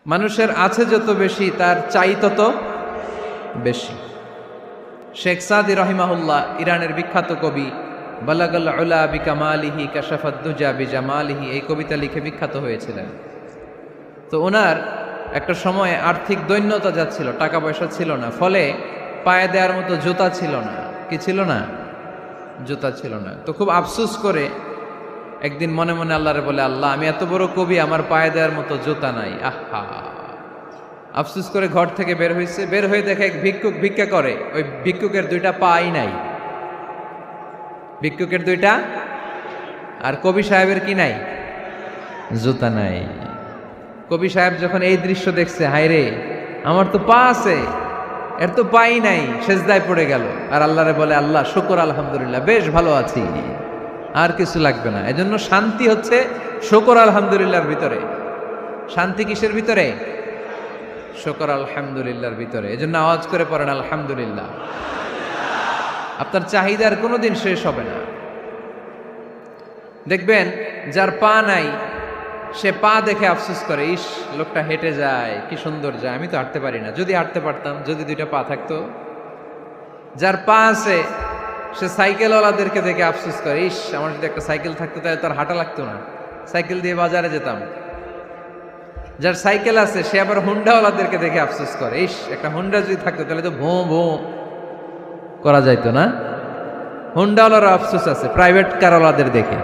মানুষের আছে যত বেশি তার চাই তত বেশি। শেখ সাদি রহিমাহুল্লাহ, ইরানের বিখ্যাত কবি, বালাগাল উলা বিকামালিহি কাশাফাদ দুজা বিজামালিহি, এই কবিতা লিখে বিখ্যাত হয়েছিলেন। তো ওনার একটা সময়ে আর্থিক দৈন্যতা যাচ্ছিল, টাকা পয়সা ছিল না, ফলে পায়ে দেওয়ার মতো জুতা ছিল না। কি ছিল না? জুতা ছিল না। তো খুব আফসোস করে একদিন মনে মনে আল্লাহরে বলে, আল্লাহ, আমি এত বড় কবি, আমার পায়ে দেওয়ার মতো জুতা নাই। আহা! আফসোস করে ঘর থেকে বের হয়েছে। বের হয়ে দেখে এক ভিক্ষুক ভিক্ষা করে। ওই ভিক্ষুকের দুইটা পাই নাই। ভিক্ষুকের দুইটা, আর কবি সাহেবের কি নাই? জুতা নাই। কবি সাহেব যখন এই দৃশ্য দেখছে, হায় রে, আমার তো পা আছে, এর তো পাই নাই, সেজদায় পড়ে গেল। আর আল্লাহরে বলে, আল্লাহ শুকর, আলহামদুলিল্লাহ, বেশ ভালো আছি, আর কিছু লাগবে না। এজন্য শান্তি হচ্ছে শুকর আলহামদুলিল্লাহর ভিতরে। শান্তি কিসের ভিতরে? শুকর আলহামদুলিল্লাহর ভিতরে। এজন্য আওয়াজ করে পড়েন আলহামদুলিল্লাহ। আপনার চাহিদার কোনোদিন শেষ হবে না। দেখবেন যার পা নাই, সে পা দেখে আফসোস করে, ইস, লোকটা হেঁটে যায়, কি সুন্দর যায়, আমি তো হাঁটতে পারি না, যদি হাঁটতে পারতাম, যদি দুইটা পা থাকতো। যার পা আছে, সে সাইকেলওয়ালাদেরকে দেখে আফসোস করে, ইস, আমার যদি একটা সাইকেল থাকতো তাহলে তার হাঁটা লাগতো না, সাইকেল দিয়ে বাজারে যেতাম। যার সাইকেল আছে, সে আবার হুন্ডাওয়ালাদেরকে দেখে আফসোস করে, ইস, একটা হুন্ডা যদি থাকতো তাহলে তো ভোঁ ভোঁ করা যাইতো না। হুন্ডাওয়ালারও আফসোস আছে প্রাইভেট কারওয়ালাদের দেখে।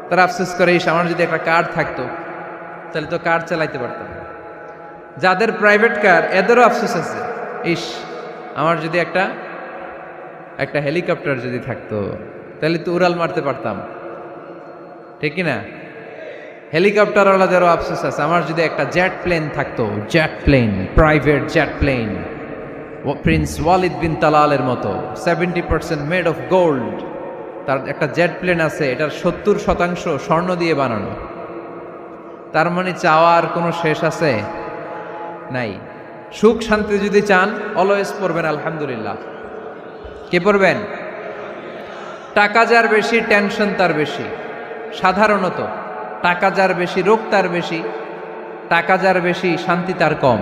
তারা আফসোস করে, ইস, আমার যদি একটা কার থাকতো তাহলে তো কার চালাইতে পারতাম। যাদের প্রাইভেট কার, এদেরও আফসোস আছে, ইস, আমার যদি একটা হেলিকপ্টার যদি থাকতো তাহলে তো উড়াল মারতে পারতাম, ঠিক কিনা? হেলিকপ্টারওয়ালাদেরও আফসোস আছে, আমার যদি একটা জেট প্লেন থাকতো, jet plane, private jet plane, prince Walid bin তালালের মতো 70% মেড অফ গোল্ড, তার একটা জেট প্লেন আছে, এটার 70% স্বর্ণ দিয়ে বানানো। তার মানে চাওয়ার কোনো শেষ আছে? নাই। সুখ শান্তি যদি চান, অলওয়েজ পড়বেন আলহামদুলিল্লাহ। কে পড়বেন? টাকা যার বেশি, টেনশন তার বেশি। সাধারণত টাকা যার বেশি, রোগ তার বেশি। টাকা যার বেশি, শান্তি তার কম।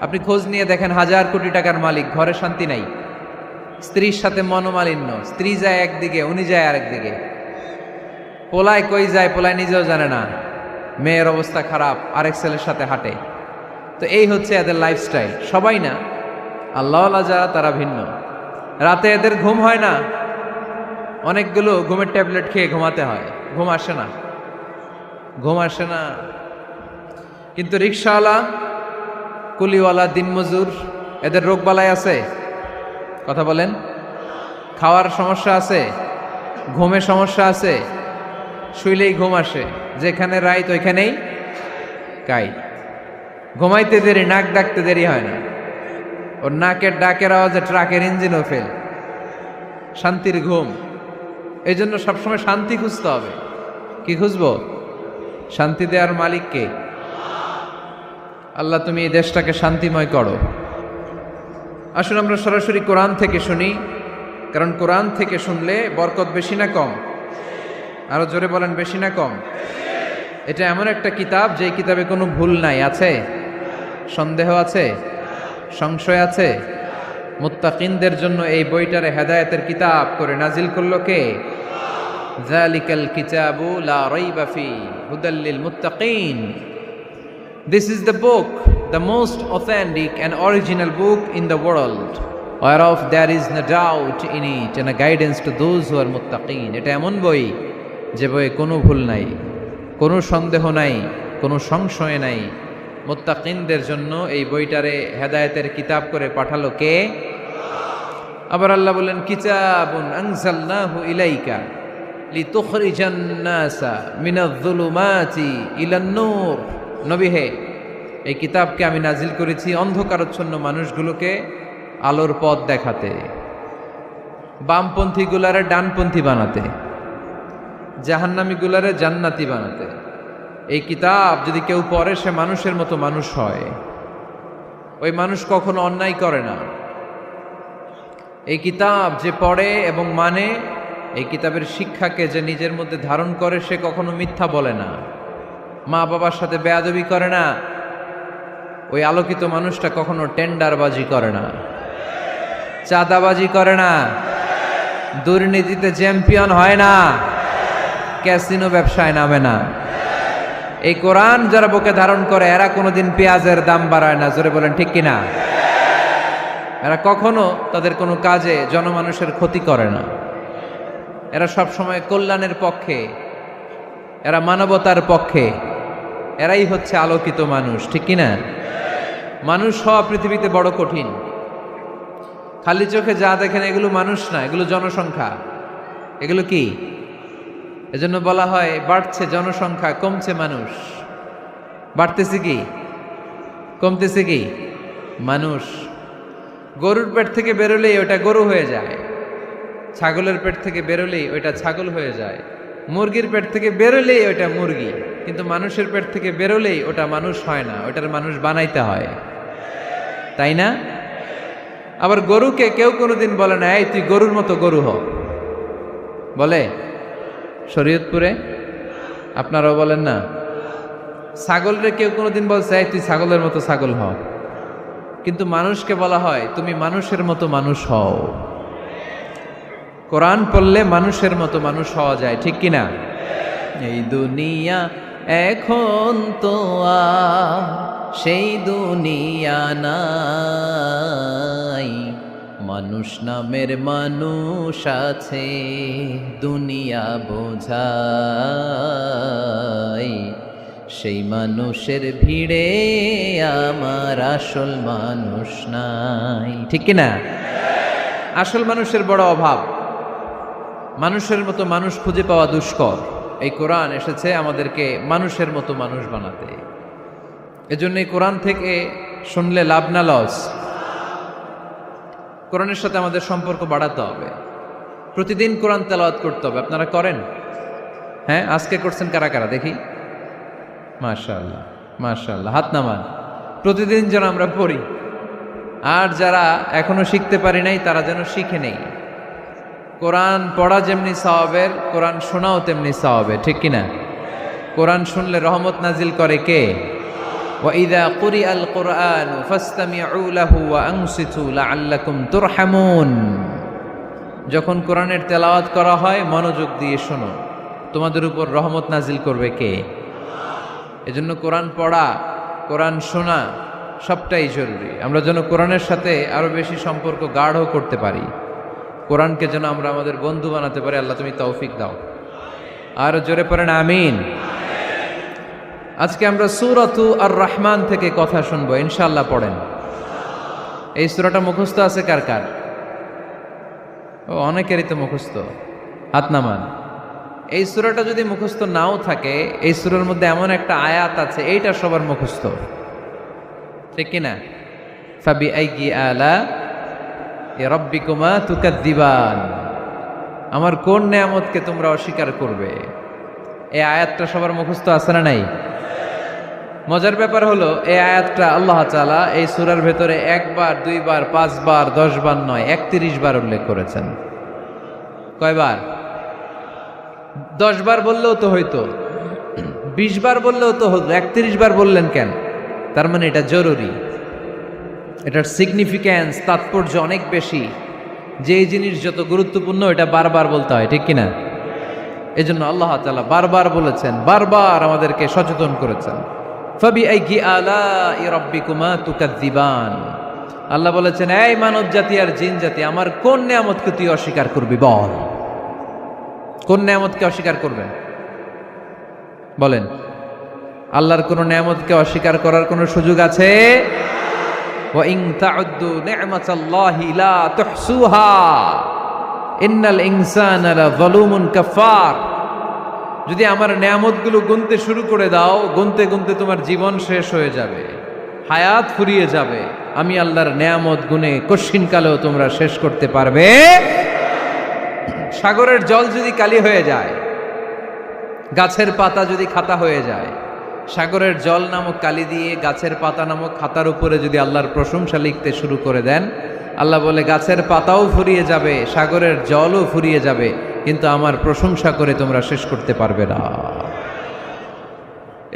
আপনি খোঁজ নিয়ে দেখেন, 1000 কোটি টাকার মালিক, ঘরে শান্তি নাই। স্ত্রীর সাথে মনোমালিন্য, স্ত্রী যায় একদিকে, উনি যায় আরেকদিকে। পোলায় কই যায়, পোলায় নিজেও জানে না। মেয়ের অবস্থা খারাপ, আরেক ছেলের সাথে হাঁটে। তো এই হচ্ছে এদের লাইফস্টাইল। সবাই না, আল্লাহওয়ালা যারা, তারা ভিন্ন। রাতে এদের ঘুম হয় না, অনেকগুলো ঘুমের ট্যাবলেট খেয়ে ঘুমাতে হয়, ঘুম আসে না, ঘুম আসে না। কিন্তু রিক্সাওয়ালা, কুলিওয়ালা, দিনমজুর, এদের রোগবালাই আছে? কথা বলেন। খাওয়ার সমস্যা আছে, ঘুমের সমস্যা আছে, শুইলেই ঘুম আসে, যেখানে রাইত ওইখানেই কাই। ঘুমাইতে দেরি, নাক ডাকতে দেরি হয় না, ওর নাকের ডাকের আওয়াজে ট্রাকের ইঞ্জিনও ফেল। শান্তির ঘুম। এই জন্য সবসময় শান্তি খুঁজতে হবে। কি খুঁজবো? শান্তি দেওয়ার মালিককে। আল্লাহ, তুমি এই দেশটাকে শান্তিময় করো। আসুন আমরা সরাসরি কোরআন থেকে শুনি, কারণ কোরআন থেকে শুনলে বরকত বেশি না কম? আরো জোরে বলেন, বেশি না কম? এটা এমন একটা কিতাব, যে কিতাবে কোনো ভুল নাই। আছে? সন্দেহ আছে? সংশয় আছে? মুত্তাকিনদের জন্য এই বইটারে হেদায়েতের কিতাব করে নাজিল করলো কে? যালিকাল কিতাবু লা রাইবা ফি হুদাল লিল মুত্তাকিন। This is the book, the most authentic and original book in the world, whereof there is no doubt in it, and a guidance to those who are muttaqin. এটা এমন বই, যে বইয়ে কোনো ভুল নাই, কোনো সন্দেহ নাই, কোনো সংশয় নাই। মুত্তাকিনদের জন্য এই বইটারে হেদায়েতের কিতাব করে পাঠালো কে? আবার আল্লাহ বলেন, কিতাবুন আনজালনাহু ইলাইকা লিতুখরিজান নাসা মিনাজ-যুলুমাতি ইলান-নূর। নবী হে, এই কিতাবকে আমি নাজিল করেছি অন্ধকারাচ্ছন্ন মানুষগুলোকে আলোর পথ দেখাতে, বামপন্থী গুলারে ডানপন্থী বানাতে, জাহান্নামী গুলারে জান্নাতি বানাতে। এই কিতাব যদি কেউ পড়ে, সে মানুষের মতো মানুষ হয়। ওই মানুষ কখনো অন্যায় করে না। এই কিতাব যে পড়ে এবং মানে, এই কিতাবের শিক্ষাকে যে নিজের মধ্যে ধারণ করে, সে কখনো মিথ্যা বলে না। মা বাবার সাথে বেয়াদবি করে না, ওই আলোকিত মানুষটা কখনো টেন্ডারবাজি করে না, চাঁদাবাজি করে না, দুর্নীতিতে চ্যাম্পিয়ন হয় না, ক্যাসিনো ব্যবসায় নামে না। এই কোরআন যারা বুকে ধারণ করে এরা কোনোদিন পেঁয়াজের দাম বাড়ায় না। জোরে বলেন ঠিক কিনা? এরা কখনো তাদের কোনো কাজে জনমানুষের ক্ষতি করে না। এরা সব সময় কল্যাণের পক্ষে, এরা মানবতার পক্ষে। এরাই হচ্ছে আলোকিত মানুষ, ঠিক কিনা? মানুষ হওয়া পৃথিবীতে বড় কঠিন। খালি চোখে যা দেখেন এগুলো মানুষ না, এগুলো জনসংখ্যা। এগুলো কি? এজন্য বলা হয় বাড়ছে জনসংখ্যা, কমছে মানুষ। বাড়তেছে কি, কমতেছে কি? মানুষ। গরুর পেট থেকে বেরোলেই ওটা গরু হয়ে যায়, ছাগলের পেট থেকে বেরোলেই ওইটা ছাগল হয়ে যায়, মুরগির পেট থেকে বেরোলেই ওইটা মুরগি। কিন্তু মানুষের পেট থেকে বেরোলেই ওটা মানুষ হয় না, ওটার মানুষ বানাইতে হয়, তাই না? আবার গরুকে কেউ কোনোদিন বলে না এই তুই গরুর মতো গরু হ, বলে? শরীয়তপুরে আপনারাও বলেন না? ছাগলরে কেউ কোনোদিন বলছে এই তুই ছাগলের মতো ছাগল হ, কিন্তু মানুষকে বলা হয় তুমি মানুষের মতো মানুষ হও। কোরআন পড়লে মানুষের মতো মানুষ হওয়া যায়, ঠিক কিনা? এই দুনিয়া এখন তো আর সেই দুনিয়া নাই, মানুষ নামের মানুষ আছে দুনিয়া বোঝাই, সেই মানুষের ভিড়ে আমার আসল মানুষ নাই, ঠিক কিনা? আসল মানুষের বড় অভাব, মানুষের মতো মানুষ খুঁজে পাওয়া দুষ্কর। এই কোরআন এসেছে আমাদেরকে মানুষের মতো মানুষ বানাতে। এজন্য এই কোরআন থেকে শুনলে লাভ না লস? কোরআনের সাথে আমাদের সম্পর্ক বাড়াতে হবে, প্রতিদিন কোরআন তেলাওয়াত করতে হবে। আপনারা করেন? হ্যাঁ, আজকে করছেন কারা কারা দেখি? মাশাআল্লাহ, মাশাআল্লাহ, হাত নামান। প্রতিদিন যেন আমরা পড়ি, আর যারা এখনো শিখতে পারি নাই তারা যেন শিখে নেই। কোরআন পড়া যেমনি সওয়াবের, কোরআন শোনাও তেমনি সওয়াবের, ঠিক কিনা? কোরআন শুনলে রহমত নাজিল করে কে? وَإِذَا قُرِئَ الْقُرْآنُ فَاسْتَمِعُوا لَهُ وَأَنصِتُوا لَعَلَّكُمْ تُرْحَمُونَ। যখন কোরআনের তেলাওয়াত করা হয় মনোযোগ দিয়ে শোনো, তোমাদের উপর রহমত নাজিল করবে কে? এজন্য কোরআন পড়া, কোরআন শোনা সবটাই জরুরি। আমরা যেন কোরআনের সাথে আরো বেশি সম্পর্ক গাঢ় করতে পারি, কোরআনকে যেন আমরা আমাদের বন্ধু বানাতে পারি। আল্লাহ তুমি তৌফিক দাও। আর জোরে পড়েন আমিন। আজকে আমরা সূরাতু আর রহমান থেকে কথা শুনবো ইনশাআল্লাহ। পড়েন। এই সূরাটা মুখস্থ আছে কার কার? ও, অনেকেরই তো মুখস্থ, হাত নামান। এই সূরাটা যদি মুখস্থ নাও থাকে, এই সূরার মধ্যে এমন একটা আয়াত আছে এইটা সবার মুখস্থ, ঠিক কিনা? ফাবিআইয়ি আলা রাব্বিকুমা তুকাদ্দিবান, আমার কোন নেয়ামতকে তোমরা অস্বীকার করবে? এই আয়াতটা সবার মুখস্থ আছে না নাই? মজার ব্যাপার হলো এই আয়াতটা আল্লাহ তাআলা এই সূরার ভেতরে একবার, দুইবার, 5 বার, 10 বার নয়, 31 বার উল্লেখ করেছেন। কয়বার? 10 বার বললেও তো হইতো, 20 বার বললেও তো হতো, 31 বার বললেন কেন? তার মানে এটা জরুরি, এটার সিগনিফিক্যান্স, তাৎপর্য অনেক বেশি। যেই জিনিস যত গুরুত্বপূর্ণ এটা বারবার বলতে হয়, ঠিক কিনা? এজন্য আল্লাহ তাআলা বারবার বলেছেন, বারবার আমাদেরকে সচেতন করেছেন। ফাবিআইয়ি আলাই রাব্বিকুমা তুকাদ্দিবান, আল্লাহ বলেছেন এই মানব জাতি আর জিন জাতি আমার কোন নেয়ামতকে তুই অস্বীকার করবি বল? কোন নেয়ামতকে অস্বীকার করবেন বলেন? আল্লাহর কোন নেয়ামতকে অস্বীকার করার কোন সুযোগ আছে? ওয়া ইন তাউদ্দু নি'মাতাল্লাহি লা তুহসুহা ইন্নাল ইনসানা লাযালুমুন কাফার। যদি আমার নেয়ামতগুলো গুনতে শুরু করে দাও, গুনতে গুনতে তোমার জীবন শেষ হয়ে যাবে, হায়াত ফুরিয়ে যাবে। আমি আল্লাহর নেয়ামত গুনে কশিনকালেও তোমরা শেষ করতে পারবে। সাগরের জল যদি কালি হয়ে যায়, গাছের পাতা যদি খাতা হয়ে যায়, সাগরের জল নামক কালি দিয়ে গাছের পাতা নামক খাতার উপরে যদি আল্লাহর প্রশংসা লিখতে শুরু করে দেন, আল্লাহ বলে গাছের পাতাও ফুরিয়ে যাবে, সাগরের জলও ফুরিয়ে যাবে, কিন্তু আমার প্রশংসা করে তোমরা শেষ করতে পারবে না।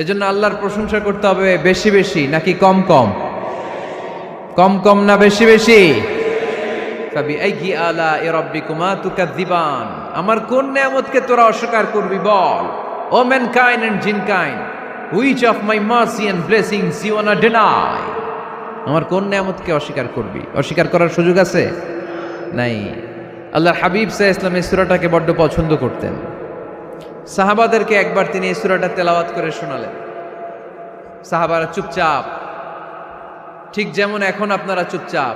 এজন্য আল্লাহর প্রশংসা করতে হবে বেশি বেশি নাকি কম কম? কম কম না বেশি বেশি? ফাবিআইয়ি আলাኢ রাব্বিকুমা তুকাযযিবান, আমার কোন নিয়ামতকে তোরা অস্বীকার করবি বল। O mankind and jinnkind, which of my mercy and blessings you want to deny? আমার কোন নিয়ামতকে অস্বীকার করবি? অস্বীকার করার সুযোগ আছে? নাই। আল্লাহর হাবিব সাল্লাল্লাহু আলাইহি ওয়াসাল্লাম এই সূরাটাকে বড্ড পছন্দ করতেন। সাহাবাদেরকে একবার তিনি এই সূরাটা তেলাওয়াত করে শোনালেন। সাহাবারা চুপচাপ, ঠিক যেমন এখন আপনারা চুপচাপ।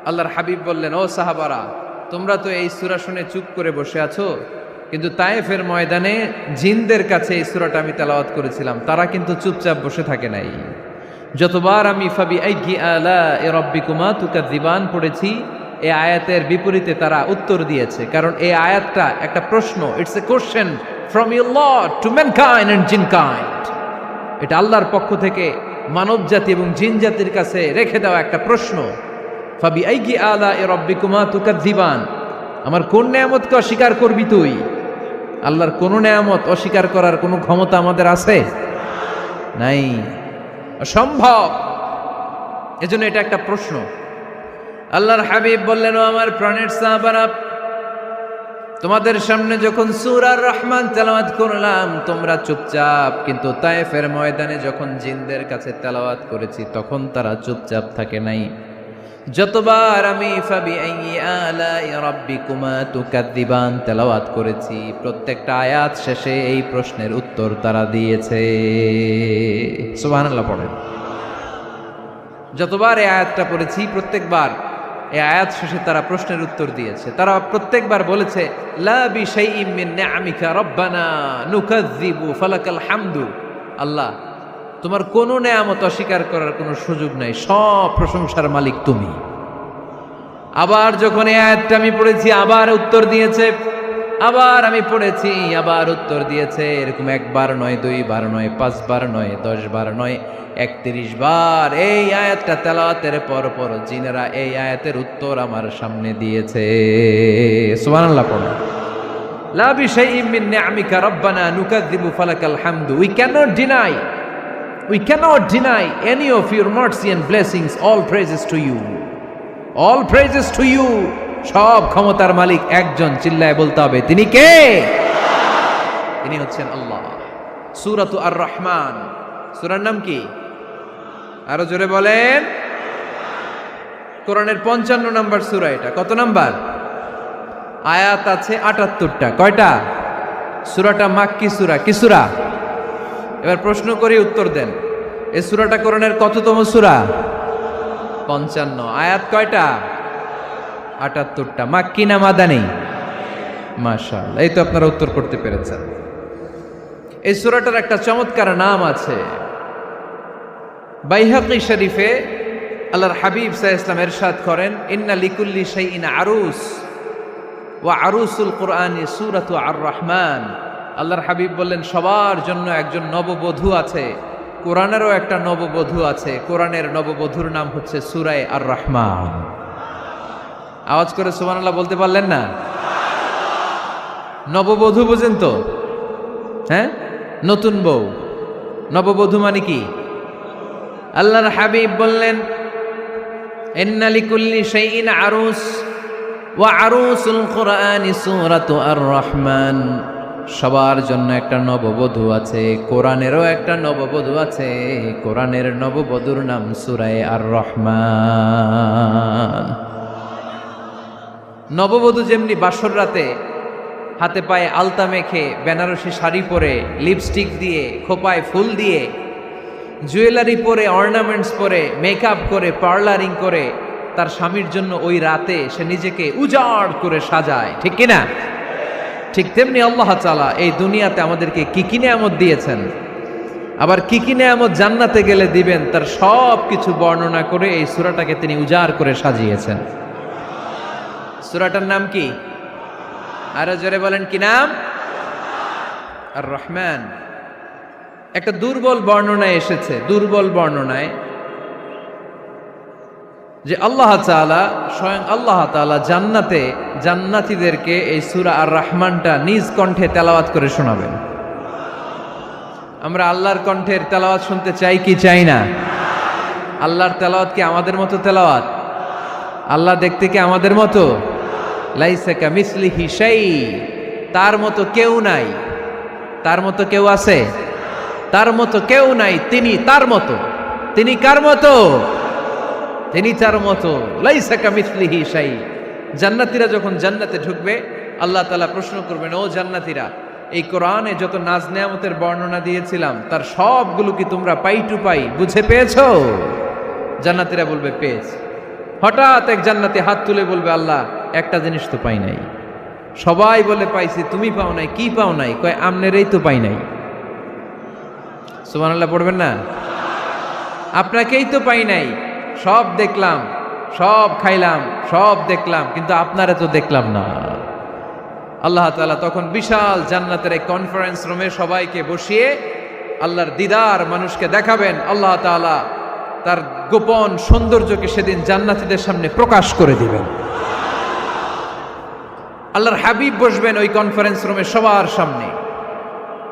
আল্লাহর হাবিব বললেন, ও সাহাবারা, তোমরা তো এই সূরা শুনে চুপ করে বসে আছো, কিন্তু তায়েফের ময়দানে জিনদের কাছে এই সূরাটা আমি তেলাওয়াত করেছিলাম, তারা কিন্তু চুপচাপ বসে থাকে নাই। যতবার আমি ফাবিআইয়ি আলাኢ রাব্বিকুমা তুকাযযিবান পড়েছি, এই আয়াতের বিপরীতে তারা উত্তর দিয়েছে, কারণ এই আয়াতটা একটা প্রশ্ন। It's a question from your lord to mankind and jinnkind. এটা আল্লাহর পক্ষ থেকে মানব জাতি এবং জিন জাতির কাছে রেখে দেওয়া একটা প্রশ্ন। ফাবিআইয়ি আলাኢ রাব্বিকুমা তুকাযযিবান, আমার কোন নিয়ামতকে অস্বীকার করবি তুই? আল্লাহর কোন নিয়ামত অস্বীকার করার কোনো ক্ষমতা আমাদের আছে? নাই, অসম্ভব। এজন্য এটা একটা প্রশ্ন। আল্লাহর হাবিব বললেন, ও আমার প্রাণের সাহাবারা, তোমাদের সামনে যখন সূরা আর রহমান তেলাওয়াত করলাম তোমরা চুপচাপ, কিন্তু তায়েফের ময়দানে যখন জিনদের কাছে তেলাওয়াত করেছি তখন তারা চুপচাপ থাকে নাই। যতবার আমি ফাবিআইয়ি আলাই রাব্বিকুমা তুকাযযিবান তেলাওয়াত করেছি, প্রত্যেকটা আয়াত শেষে এই প্রশ্নের উত্তর তারা দিয়েছে। সুবহানাল্লাহ পড়েন। যতবার এই আয়াতটা পড়েছি প্রত্যেকবার এই আয়াত শেষে তারা প্রশ্নের উত্তর দিয়েছে। তারা প্রত্যেকবার বলেছে, লা বিশাইইম মিন নিআমিকা রাব্বানা নুকাযযিবু ফালাকাল হামদু। আল্লাহ, তোমার কোনো নেয়ামত অস্বীকার করার কোনো সুযোগ নাই, সব প্রশংসার মালিক তুমি। আবার যখন এই আয়াতটা আমি পড়েছি আবার উত্তর দিয়েছে, আবার আমি পড়েছি আবার উত্তর দিয়েছে। এরকম একবার নয়, দুইবার নয়, 5 বার নয়, 10 বার নয়, 31 বার এই আয়াতটা তেলাওয়াতের পর পর জিনেরা এই আয়াতের উত্তর আমার সামনে দিয়েছে। সুবহানাল্লাহ পড়ো। লা বিশাইইম মিন নিআমিকা রাব্বানা নুকাযযিবু ফালাকাল হামদু। We cannot deny any of your mercy and blessings. All praises to you. All praises to you. সব ক্ষমতার মালিক একজন, চিল্লায় বলতে হবে, তিনি কে? তিনি হচ্ছেন আল্লাহ। সূরাতু আর রহমান, সূরার নাম কি? আরো জোরে বলেন। কোরআনের 55 নম্বর সূরা এটা। কত নাম্বার? আয়াত আছে 78টা। কয়টা? সূরাটা মাক্কি সূরা। কি সূরা? এবার প্রশ্ন করি, উত্তর দেন। এই সূরাটা কোরআনের কততম সূরা? 55। আয়াত কয়টা? 78টা। মাক্কি না মাদানী? মাশাআল্লাহ, এই তো আপনারা উত্তর করতে পেরেছেন। এই সূরাটার একটা চমৎকার নাম আছে। বাইহাকী শরীফে আল্লাহর হাবিব সাল্লাল্লাহু আলাইহি ওয়াসাল্লাম ইরশাদ করেন, ইন্না লিকুল্লি শাইইন আরুস ওয়া আরুসুল কুরআনি সূরাতু আর রহমান। আল্লাহর হাবিব বললেন, সবার জন্য একজন নববধূ আছে, কোরআনেরও একটা নববধূ আছে। কোরআনের নববধূর নাম হচ্ছে সূরা আর রহমান। আওয়াজ করে সুবহানাল্লাহ বলতে পারলেন না? নববধূ বুঝেন তো? হ্যাঁ, নতুন বউ। নববধূ মানে কি? আল্লাহর হাবিব বললেন, ইন্না লিকুল্লি শাইইন আরুস ওয়া আরুসুল কুরআনি সূরাতু আর রহমান। সবার জন্য একটা নববধূ আছে, কোরআনেরও একটা নববধূ আছে। কোরআনের নববধূর নাম সূরা আর রহমান। নববধূ যেমনি বাসর রাতে হাতে পায়ে আলতা মেখে, বেনারসি শাড়ি পরে, লিপস্টিক দিয়ে, খোপায় ফুল দিয়ে, জুয়েলারি পরে, অর্নামেন্টস পরে, মেকআপ করে, পার্লারিং করে তার স্বামীর জন্য ওই রাতে সে নিজেকে উজাড় করে সাজায়, ঠিক কিনা? ঠিক তেমনি আল্লাহ তাআলা এই দুনিয়াতে আমাদেরকে কি কি নিয়ামত দিয়েছেন, আবার কি কি নিয়ামত জান্নাতে গেলে দিবেন, তার সব কিছু বর্ণনা করে এই সূরাটাকে তিনি উজাড় করে সাজিয়েছেন। সূরাটার নাম কি? আরো জোরে বলেন, কি নাম? আর রহমান। একটা দুর্বল বর্ণনায় এসেছে, দুর্বল বর্ণনায়, যে আল্লাহ তাআলা, স্বয়ং আল্লাহ তাআলা জান্নাতে জান্নাতীদেরকে এই সূরা আর রহমানটা নিজ কণ্ঠে তেলাওয়াত করে শোনাবেন। আমরা আল্লাহর কণ্ঠের তেলাওয়াত শুনতে চাই কি চাই না? আল্লাহর তেলাওয়াত কি আমাদের মতো তেলাওয়াত? আল্লাহ দেখতে কি আমাদের মতো? লাইসা কামিসলিহি শাই, তার মতো কেউ নাই। তার মতো কেউ আছে? তার মতো কেউ নাই। তিনি তার মতো। তিনি কার মতো? তিনি তার মতো। লাইসা কামিসলিহি শাই। জান্নাতীরা যখন জান্নাতে ঢুকবে, আল্লাহ তাআলা প্রশ্ন করবেন, ও জান্নাতীরা, এই কোরআনে যত নাজ নেয়ামতের বর্ণনা দিয়েছিলাম তার সবগুলো কি তোমরা পাই টু পাই বুঝে পেয়েছো? জান্নাতীরা বলবে পেয়েছি। হঠাৎ এক জান্নাতি হাত তুলে বলবে, আল্লাহ একটা জিনিস তো পাই নাই। সবাই বলে পাইছি, তুমি পাও নাই। কি পাও নাই? কয় আমনেরই তো পাই নাই। সুবহানাল্লাহ পড়বেন না? আপনাকেই তো পাই নাই। সব দেখলাম, সব খাইলাম, সব দেখলাম, কিন্তু আপনারা তো দেখলাম না। আল্লাহ তাআলা তখন বিশাল জান্নাতের এক কনফারেন্স রুমে সবাইকে বসিয়ে আল্লাহর দিদার মানুষকে দেখাবেন। আল্লাহ তাআলা তার গোপন সৌন্দর্যকে সেদিন জান্নাতীদের সামনে প্রকাশ করে দিবেন। আল্লাহর হাবিব বসবেন ওই কনফারেন্স রুমে সবার সামনে।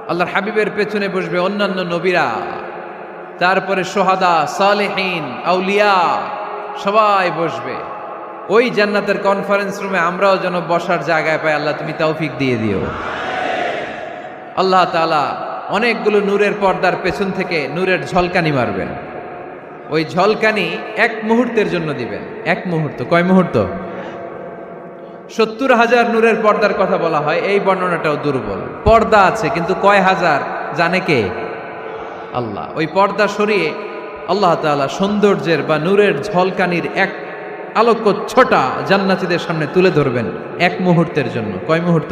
আল্লাহর হাবিবের পেছনে বসবে অন্যান্য নবীরা, তারপরে সোহাদা, সালেহীন, আউলিয়া সবাই বসবে। ওই জান্নাতের কনফারেন্স রুমে আমরাও যেন বসার জায়গায় পাই। আল্লাহ তুমি তৌফিক দিয়ে দিও। আল্লাহ তাআলা অনেকগুলো নূরের পর্দার পেছন থেকে নূরের ঝলকানি মারবেন। ওই ঝলকানি এক মুহূর্তের জন্য দিবেন। এক মুহূর্ত। কয় মুহূর্ত? 70,000 নূরের পর্দার কথা বলা হয়। এই বর্ণনাটাও দুর্বল। পর্দা আছে কিন্তু কয় হাজার জানে কে? আল্লাহ। ওই পর্দা সরিয়ে আল্লাহ তাআলা সৌন্দর্যের বা নূরের ঝলকানির এক আলোকচ্ছটা জান্নাতীদের সামনে তুলে ধরবেন এক মুহূর্তের জন্য। কয় মুহূর্ত?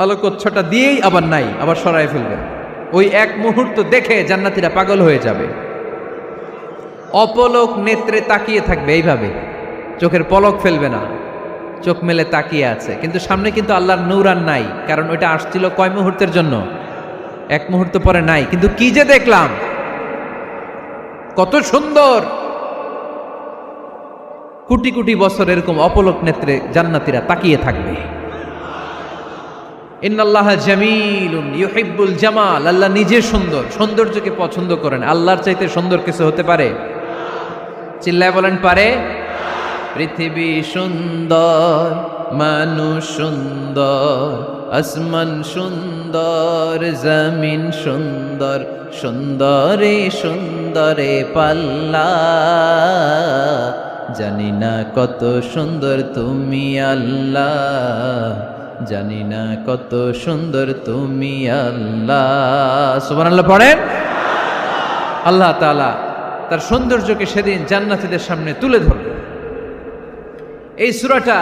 আলোকচ্ছটা দিয়েই আবার নাই, আবার সরায় ফেলবেন। ওই এক মুহূর্ত দেখে জান্নাতীরা পাগল হয়ে যাবে, অপলক নেত্রে তাকিয়ে থাকবে। এইভাবে চোখের পলক ফেলবে না, চোখ মেলে তাকিয়ে আছে। কিন্তু সামনে কিন্তু আল্লাহর নূর আর নাই, কারণ ওইটা আসছিল কয় মুহূর্তের জন্য? এক মুহূর্ত পরে নাই। কিন্তু কি যে দেখলাম, কত সুন্দর! কোটি কোটি বছর এরকম অপলক নেত্রে জান্নাতীরা তাকিয়ে থাকবে। ইন্নাল্লাহা জামিলুন ইউহিব্বুল জামাল। আল্লাহ নিজে সুন্দর, সৌন্দর্যকে পছন্দ করেন। আল্লাহর চাইতে সুন্দর কিছু হতে পারে? চিল্লায় বলেন পারে? পৃথিবী সুন্দর, মানুষ সুন্দর, আসমান সুন্দর, জমিন সুন্দর, সুন্দরে সুন্দরে পাল্লা। জানি না কত সুন্দর তুমি আল্লাহ, জানি না কত সুন্দর তুমি আল্লাহ। সুবহানাল্লাহ পড়েন। আল্লাহ তাআলা তার সৌন্দর্যকে সেদিন জান্নাতীদের সামনে তুলে ধরবে। এই সূরাটা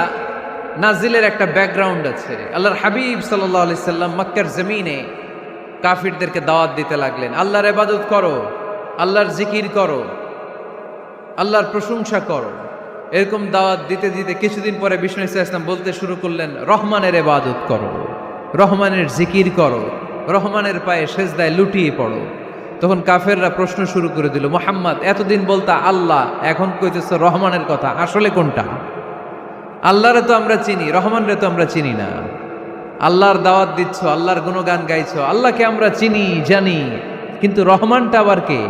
নাজিলের একটা ব্যাকগ্রাউন্ড আছে। আল্লাহর হাবিব সাল্লাল্লাহু আলাইহি সাল্লাম মক্কার জমিনে কাফিরদেরকে দাওয়াত দিতে লাগলেন, আল্লাহর ইবাদত করো, আল্লাহর জিকির করো, আল্লাহর প্রশংসা করো। এরকম দাওয়াত দিতে দিতে কিছুদিন পরে বিষ্ণু ইসলাম বলতে শুরু করলেন, রহমানের ইবাদত করো, রহমানের জিকির করো, রহমানের পায়ে সেজদায় লুটিয়ে পড়ো। তখন কাফেররা প্রশ্ন শুরু করে দিল, মুহাম্মদ এতদিন বলতা আল্লাহ, এখন কইতেছো রহমানের কথা, আসলে কোনটা? আল্লাহরে তো আমরা চিনি, রহমানরে তো আমরা চিনি না। আল্লাহর দাওয়াত দিচ্ছ, আল্লাহর গুণগান গাইছো, আল্লাহকে আমরা চিনি জানি, কিন্তু রহমানটা আবার কে?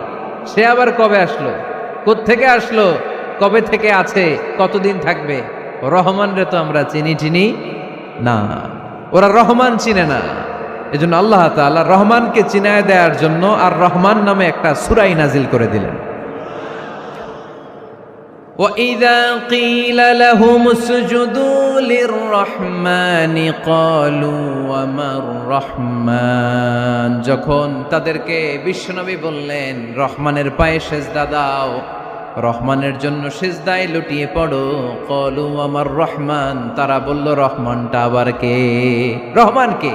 সে আবার কবে আসলো, কোত্থেকে আসলো, কবে থেকে আছে, কতদিন থাকবে? রহমানরে তো আমরা চিনি না। ওরা রহমান চিনে না। এজন্য আল্লাহ তাআলা রহমানকে চিনায় দেওয়ার জন্য আর রহমান নামে একটা সূরা নাজিল করে দিলেন। وَإِذَا قِيلَ لَهُمُ اسْجُدُوا لِلرَّحْمَنِ قَالُوا وَمَا الرَّحْمَنُ। যখন তাদেরকে বিশ্বনবী বললেন রহমানের পায়ে সেজদা দাও, রহমানের জন্য সেজদায় লুটিয়ে পড়ো, ক্বালু আমার রহমান, তারা বলল রহমানটা আবার কে? রহমান কে?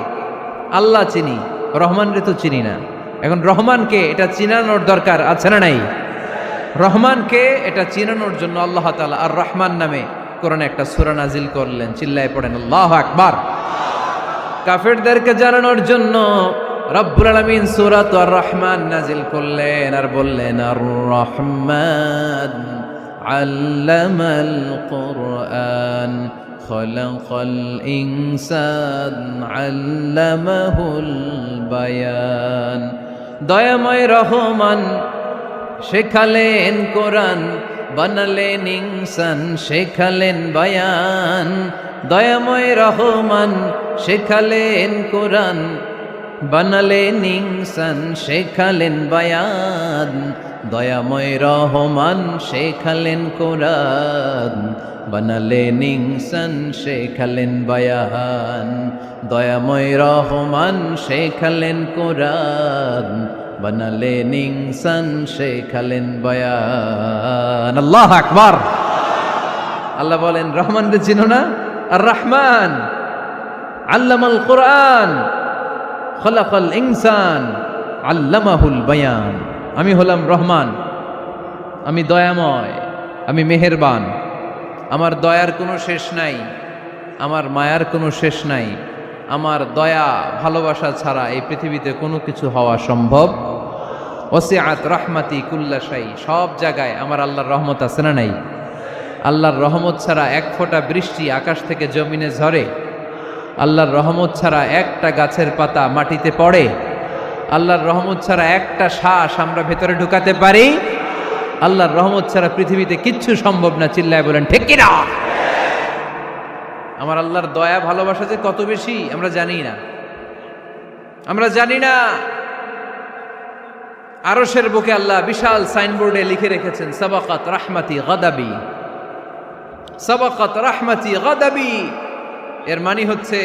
আল্লাহ চিনি, রহমানরে তো চিনি না। এখন রহমানকে এটা চিনানোর দরকার আছে না নাই? রহমানকে এটা চিনানোর জন্য আল্লাহ তাআলা আর রহমান নামে কোরআনে একটা সূরা নাজিল করলেন। চিল্লায় পড়েন আল্লাহু আকবার। কাফেরদেরকে জানানোর জন্য রব্বুল আলামিন সূরাত আর রহমান নাজিল করলেন আর বললেন, আর রহমান আল্লামাল কুরআন খলাকাল ইনসান আল্লামাহুল বায়ান। দয়াময় রহমান শেখালেন কোরআন, বানালেন ইনসান শেখালেন বায়ান। দয়াময় রহমান শেখালেন কোরআন, বানালেন ইনসান শেখালেন বায়ান। দয়াময় রহমান শেখালেন কোরআন, বানালেন ইনসান শেখালেন বায়ান। দয়াময় রহমান শেখালেন কোরআন, বানালেন ইনসান শেখালেন বায়ান। আল্লাহু আকবার। আল্লাহ বলেন রহমান রে চিনো না? আর রহমান আল্লামাল কোরআন খলাকাল ইনসান আল্লামাহুল বায়ান। আমি হলাম রহমান, আমি দয়াময়, আমি মেহেরবান। আমার দয়ার কোনো শেষ নাই, আমার মায়ার কোনো শেষ নাই। আমার দয়া ভালোবাসা ছাড়া এই পৃথিবীতে কোনো কিছু হওয়া সম্ভব। ওসিআত রাহমাতি কুল্লা শাই। সব জায়গায় আমার আল্লাহর রহমত আছে না নাই? আল্লাহর রহমত ছাড়া এক ফোঁটা বৃষ্টি আকাশ থেকে জমিনে ঝরে? আল্লাহর রহমত ছাড়া একটা গাছের পাতা মাটিতে পড়ে? আল্লাহর রহমত ছাড়া একটা শ্বাস আমরা ভেতরে ঢুকাতে পারি? আল্লাহর রহমত ছাড়া পৃথিবীতে কিচ্ছু সম্ভব না। চিল্লায় বলেন ঠিক কি না? আমার আল্লাহর দয়া ভালোবাসা যে কত বেশি আমরা জানি না, আমরা জানি না। আরশের বুকে আল্লাহ বিশাল সাইনবোর্ডে লিখে রেখেছেন সাবাকাত রাহমাতি গাদাবি, সাবাকাত রাহমাতি গাদাবি। এর মানে হচ্ছে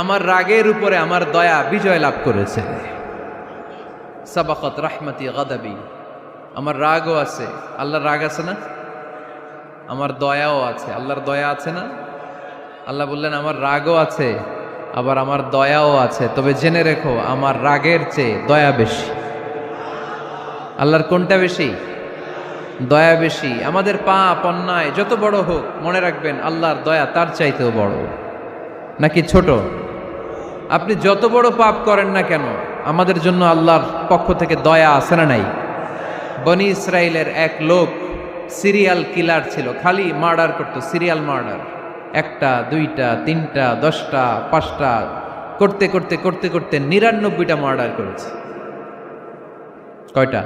আমার রাগের উপরে আমার দয়া বিজয় লাভ করেছে। সাবাকাত রাহমাতি গাদাবি। আমার রাগও আছে, আল্লাহর রাগ আছে না? আমার দয়াও আছে, আল্লাহর দয়া আছে না? আল্লাহ বললেন আমার রাগও আছে, আবার আমার দয়াও আছে। তবে জেনে রেখো আমার রাগের চেয়ে দয়া বেশি। আল্লাহর কোনটা বেশি? দয়া বেশি। আমাদের পাপ অন্যায় যত বড় হোক, মনে রাখবেন আল্লাহর দয়া তার চাইতেও বড়। নাকি ছোট? আপনি যত বড় পাপ করেন না কেন, আমাদের জন্য আল্লাহর পক্ষ থেকে দয়া আছে না নাই? বনি ইসরাইলের এক লোক সিরিয়াল কিলার ছিল, খালি মার্ডার করতো, সিরিয়াল মার্ডার। একটা, দুইটা, তিনটা, 10টা, 5টা করতে করতে করতে করতে 99টা মার্ডার করেছে। কয়টা?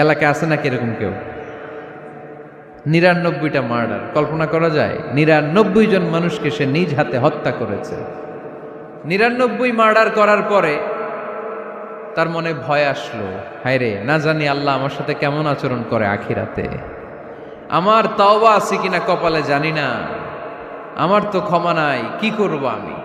এলাকায় আছে নাকি এরকম কেউ? 99টা মার্ডার। কল্পনা করা যায়? 99 জন মানুষকে সে নিজ হাতে হত্যা করেছে। 99 মার্ডার করার পরে তার মনে ভয় আসলো, হায়রে না জানি আল্লাহ আমার সাথে কেমন আচরণ করে আখিরাতে। আমার তওবা আছে কিনা কপালে জানি না, আমার তো ক্ষমা নাই, কি করব আমি?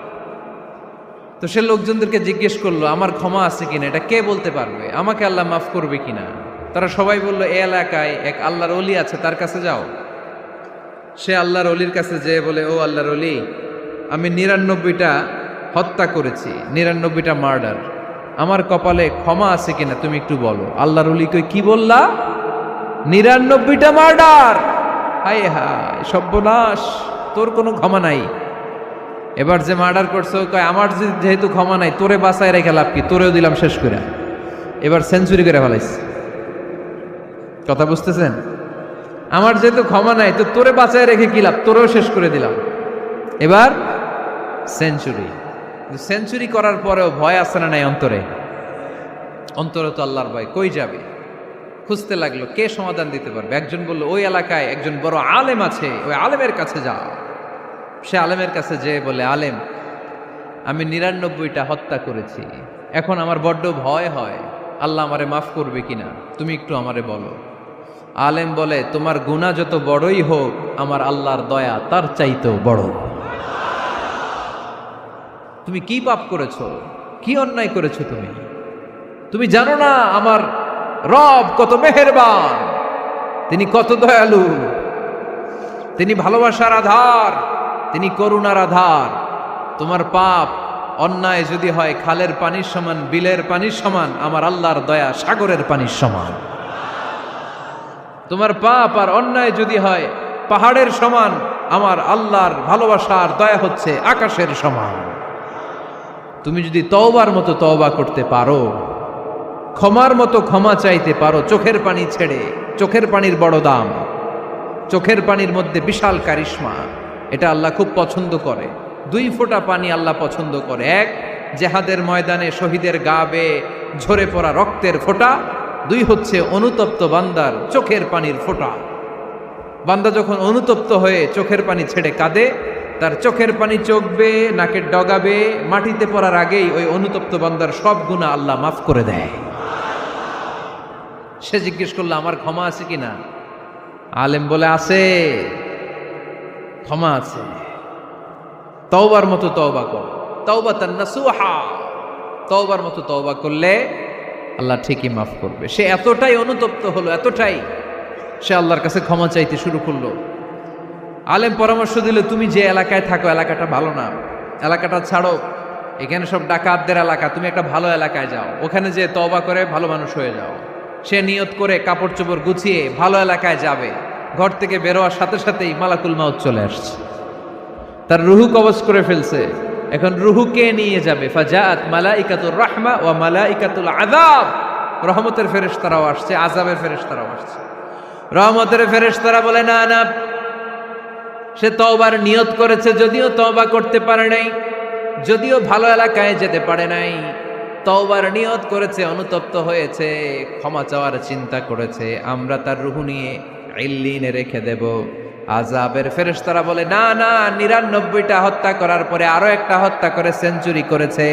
তো সে লোকজনদেরকে জিজ্ঞেস করলো আমার ক্ষমা আছে কিনা, এটা কে বলতে পারবে? আমাকে আল্লাহ মাফ করবে কিনা? তারা সবাই বলল এই এলাকায় এক আল্লাহর ওলি আছে, তার কাছে যাও। সে আল্লাহর ওলির কাছে যেয়ে বলে, ও আল্লাহর ওলি, আমি 99টা হত্যা করেছি, 99টা মার্ডার, আমার কপালে ক্ষমা আছে কিনা তুমি একটু বলো। আল্লাহর ওলি কই, কি বললা? 99টা মার্ডার? হায় হায় সর্বনাশ, তোর কোনো ক্ষমা নাই। এবার যে মার্ডার করছো কয় আমার যেহেতু ক্ষমা নাই, তোরে বাঁচায় রেখে লাভ কি, তোরেও দিলাম শেষ করে। এবার সেঞ্চুরি করে ফেলাইছে। কথা বুঝতেছেন? আমার যেহেতু ক্ষমা নাই, তো তোরে বাঁচায় রেখে কি লাভ, তোরেও শেষ করে দিলাম। এবার সেঞ্চুরি। সেঞ্চুরি করার পরেও ভয় আসে না নাই অন্তরে? অন্তরে তো আল্লাহর ভয়, কই যাবে? খুঁজতে লাগলো কে সমাধান দিতে পারবে। একজন বলল ওই এলাকায় একজন বড় আলেম আছে, ওই আলেমের কাছে যাও। সে আলেমের কাছে যেয়ে বলে, আলেম, আমি 99টা হত্যা করেছি, এখন আমার বড্ড ভয় হয়, আল্লাহ আমারে মাফ করবে কিনা, তুমি একটু আমারে বলো। আলেম বলে, তোমার গুনাহ যত বড়ই হোক, আমার আল্লাহর দয়া তার চাইতেও বড়। তুমি কি পাপ করেছো, কি অন্যায় করেছো তুমি? তুমি জানো না আমার রব কত মেহেরবান, তিনি কত দয়ালু, তিনি ভালোবাসার আধার, তিনি করুণার আধার। তোমার পাপ অন্যায় যদি হয় খালের পানির সমান, বিলের পানির সমান, আমার আল্লাহর দয়া সাগরের পানির সমান। তোমার পাপ আর অন্যায় যদি হয় পাহাড়ের সমান, আমার আল্লাহর ভালোবাসার দয়া হচ্ছে আকাশের সমান। তুমি যদি তওবার মতো তওবা করতে পারো, ক্ষমার মতো ক্ষমা চাইতে পারো চোখের পানি ছেড়ে। চোখের পানির বড় দাম, চোখের পানির মধ্যে বিশাল কারিশমা। এটা আল্লাহ খুব পছন্দ করে। 2 ফোঁটা পানি আল্লাহ পছন্দ করে। এক, জেহাদের ময়দানে শহীদের গা বেয়ে ঝরে পড়া রক্তের ফোঁটা। 2 হচ্ছে অনুতপ্ত বান্দার চোখের পানির ফোঁটা। বান্দা যখন অনুতপ্ত হয়ে চোখের পানি ছেড়ে কাঁদে, তার চোখের পানি চোখ বেয়ে নাকের ডগা বেয়ে মাটিতে পড়ার আগেই ওই অনুতপ্ত বান্দার সব গুনাহ আল্লাহ মাফ করে দেয়। সে জিজ্ঞেস করলো আমার ক্ষমা আছে কিনা? আলেম বলে আছে, ক্ষমা আছে। তওবার মতো তওবা কর, তাওবাতান নাসুহা। তওবার মতো তওবা করলে আল্লাহ ঠিকই মাফ করবে। সে এতটাই অনুতপ্ত হলো, এতটাই, সে আল্লাহর কাছে ক্ষমা চাইতে শুরু করলো। আলেম পরামর্শ দিল, তুমি যে এলাকায় থাকো এলাকাটা ভালো না, এলাকাটা ছাড়ো, এখানে সব ডাকাতদের এলাকা, তুমি একটা ভালো এলাকায় যাও, ওখানে যে তওবা করে ভালো মানুষ হয়ে যাও। সে নিয়ত করে কাপড় চোপড় গুছিয়ে ভালো এলাকায় যাবে। ঘর থেকে বেরোয়ার সাথে সাথেই মালাকুল মাউত চলে আসছে, তার রুহু কবজ করে ফেলছে। এখন রুহু কে নিয়ে যাবে? ফাজাআত মালাইকাতুর রাহমা ওয়া মালাইকাতুল আযাব। রহমতের ফেরেশতারাও আসছে, আযাবের ফেরেশতারাও আসছে। রহমতের ফেরেশতারা বলে না না, সে তওবার নিয়ত করেছে, যদিও তওবা করতে পারে নাই, যদিও ভালো এলাকায় যেতে পারে নাই, তওবার নিয়ত করেছে, অনুতপ্ত হয়েছে, ক্ষমা চাওয়ার চিন্তা করেছে, আমরা তার রুহু নিয়ে ইল্লিনে রেখে দেব। আযাবের ফেরেশতারা বলে না না, 99টা হত্যা করার পরে আরো একটা হত্যা করে সেঞ্চুরি করেছে,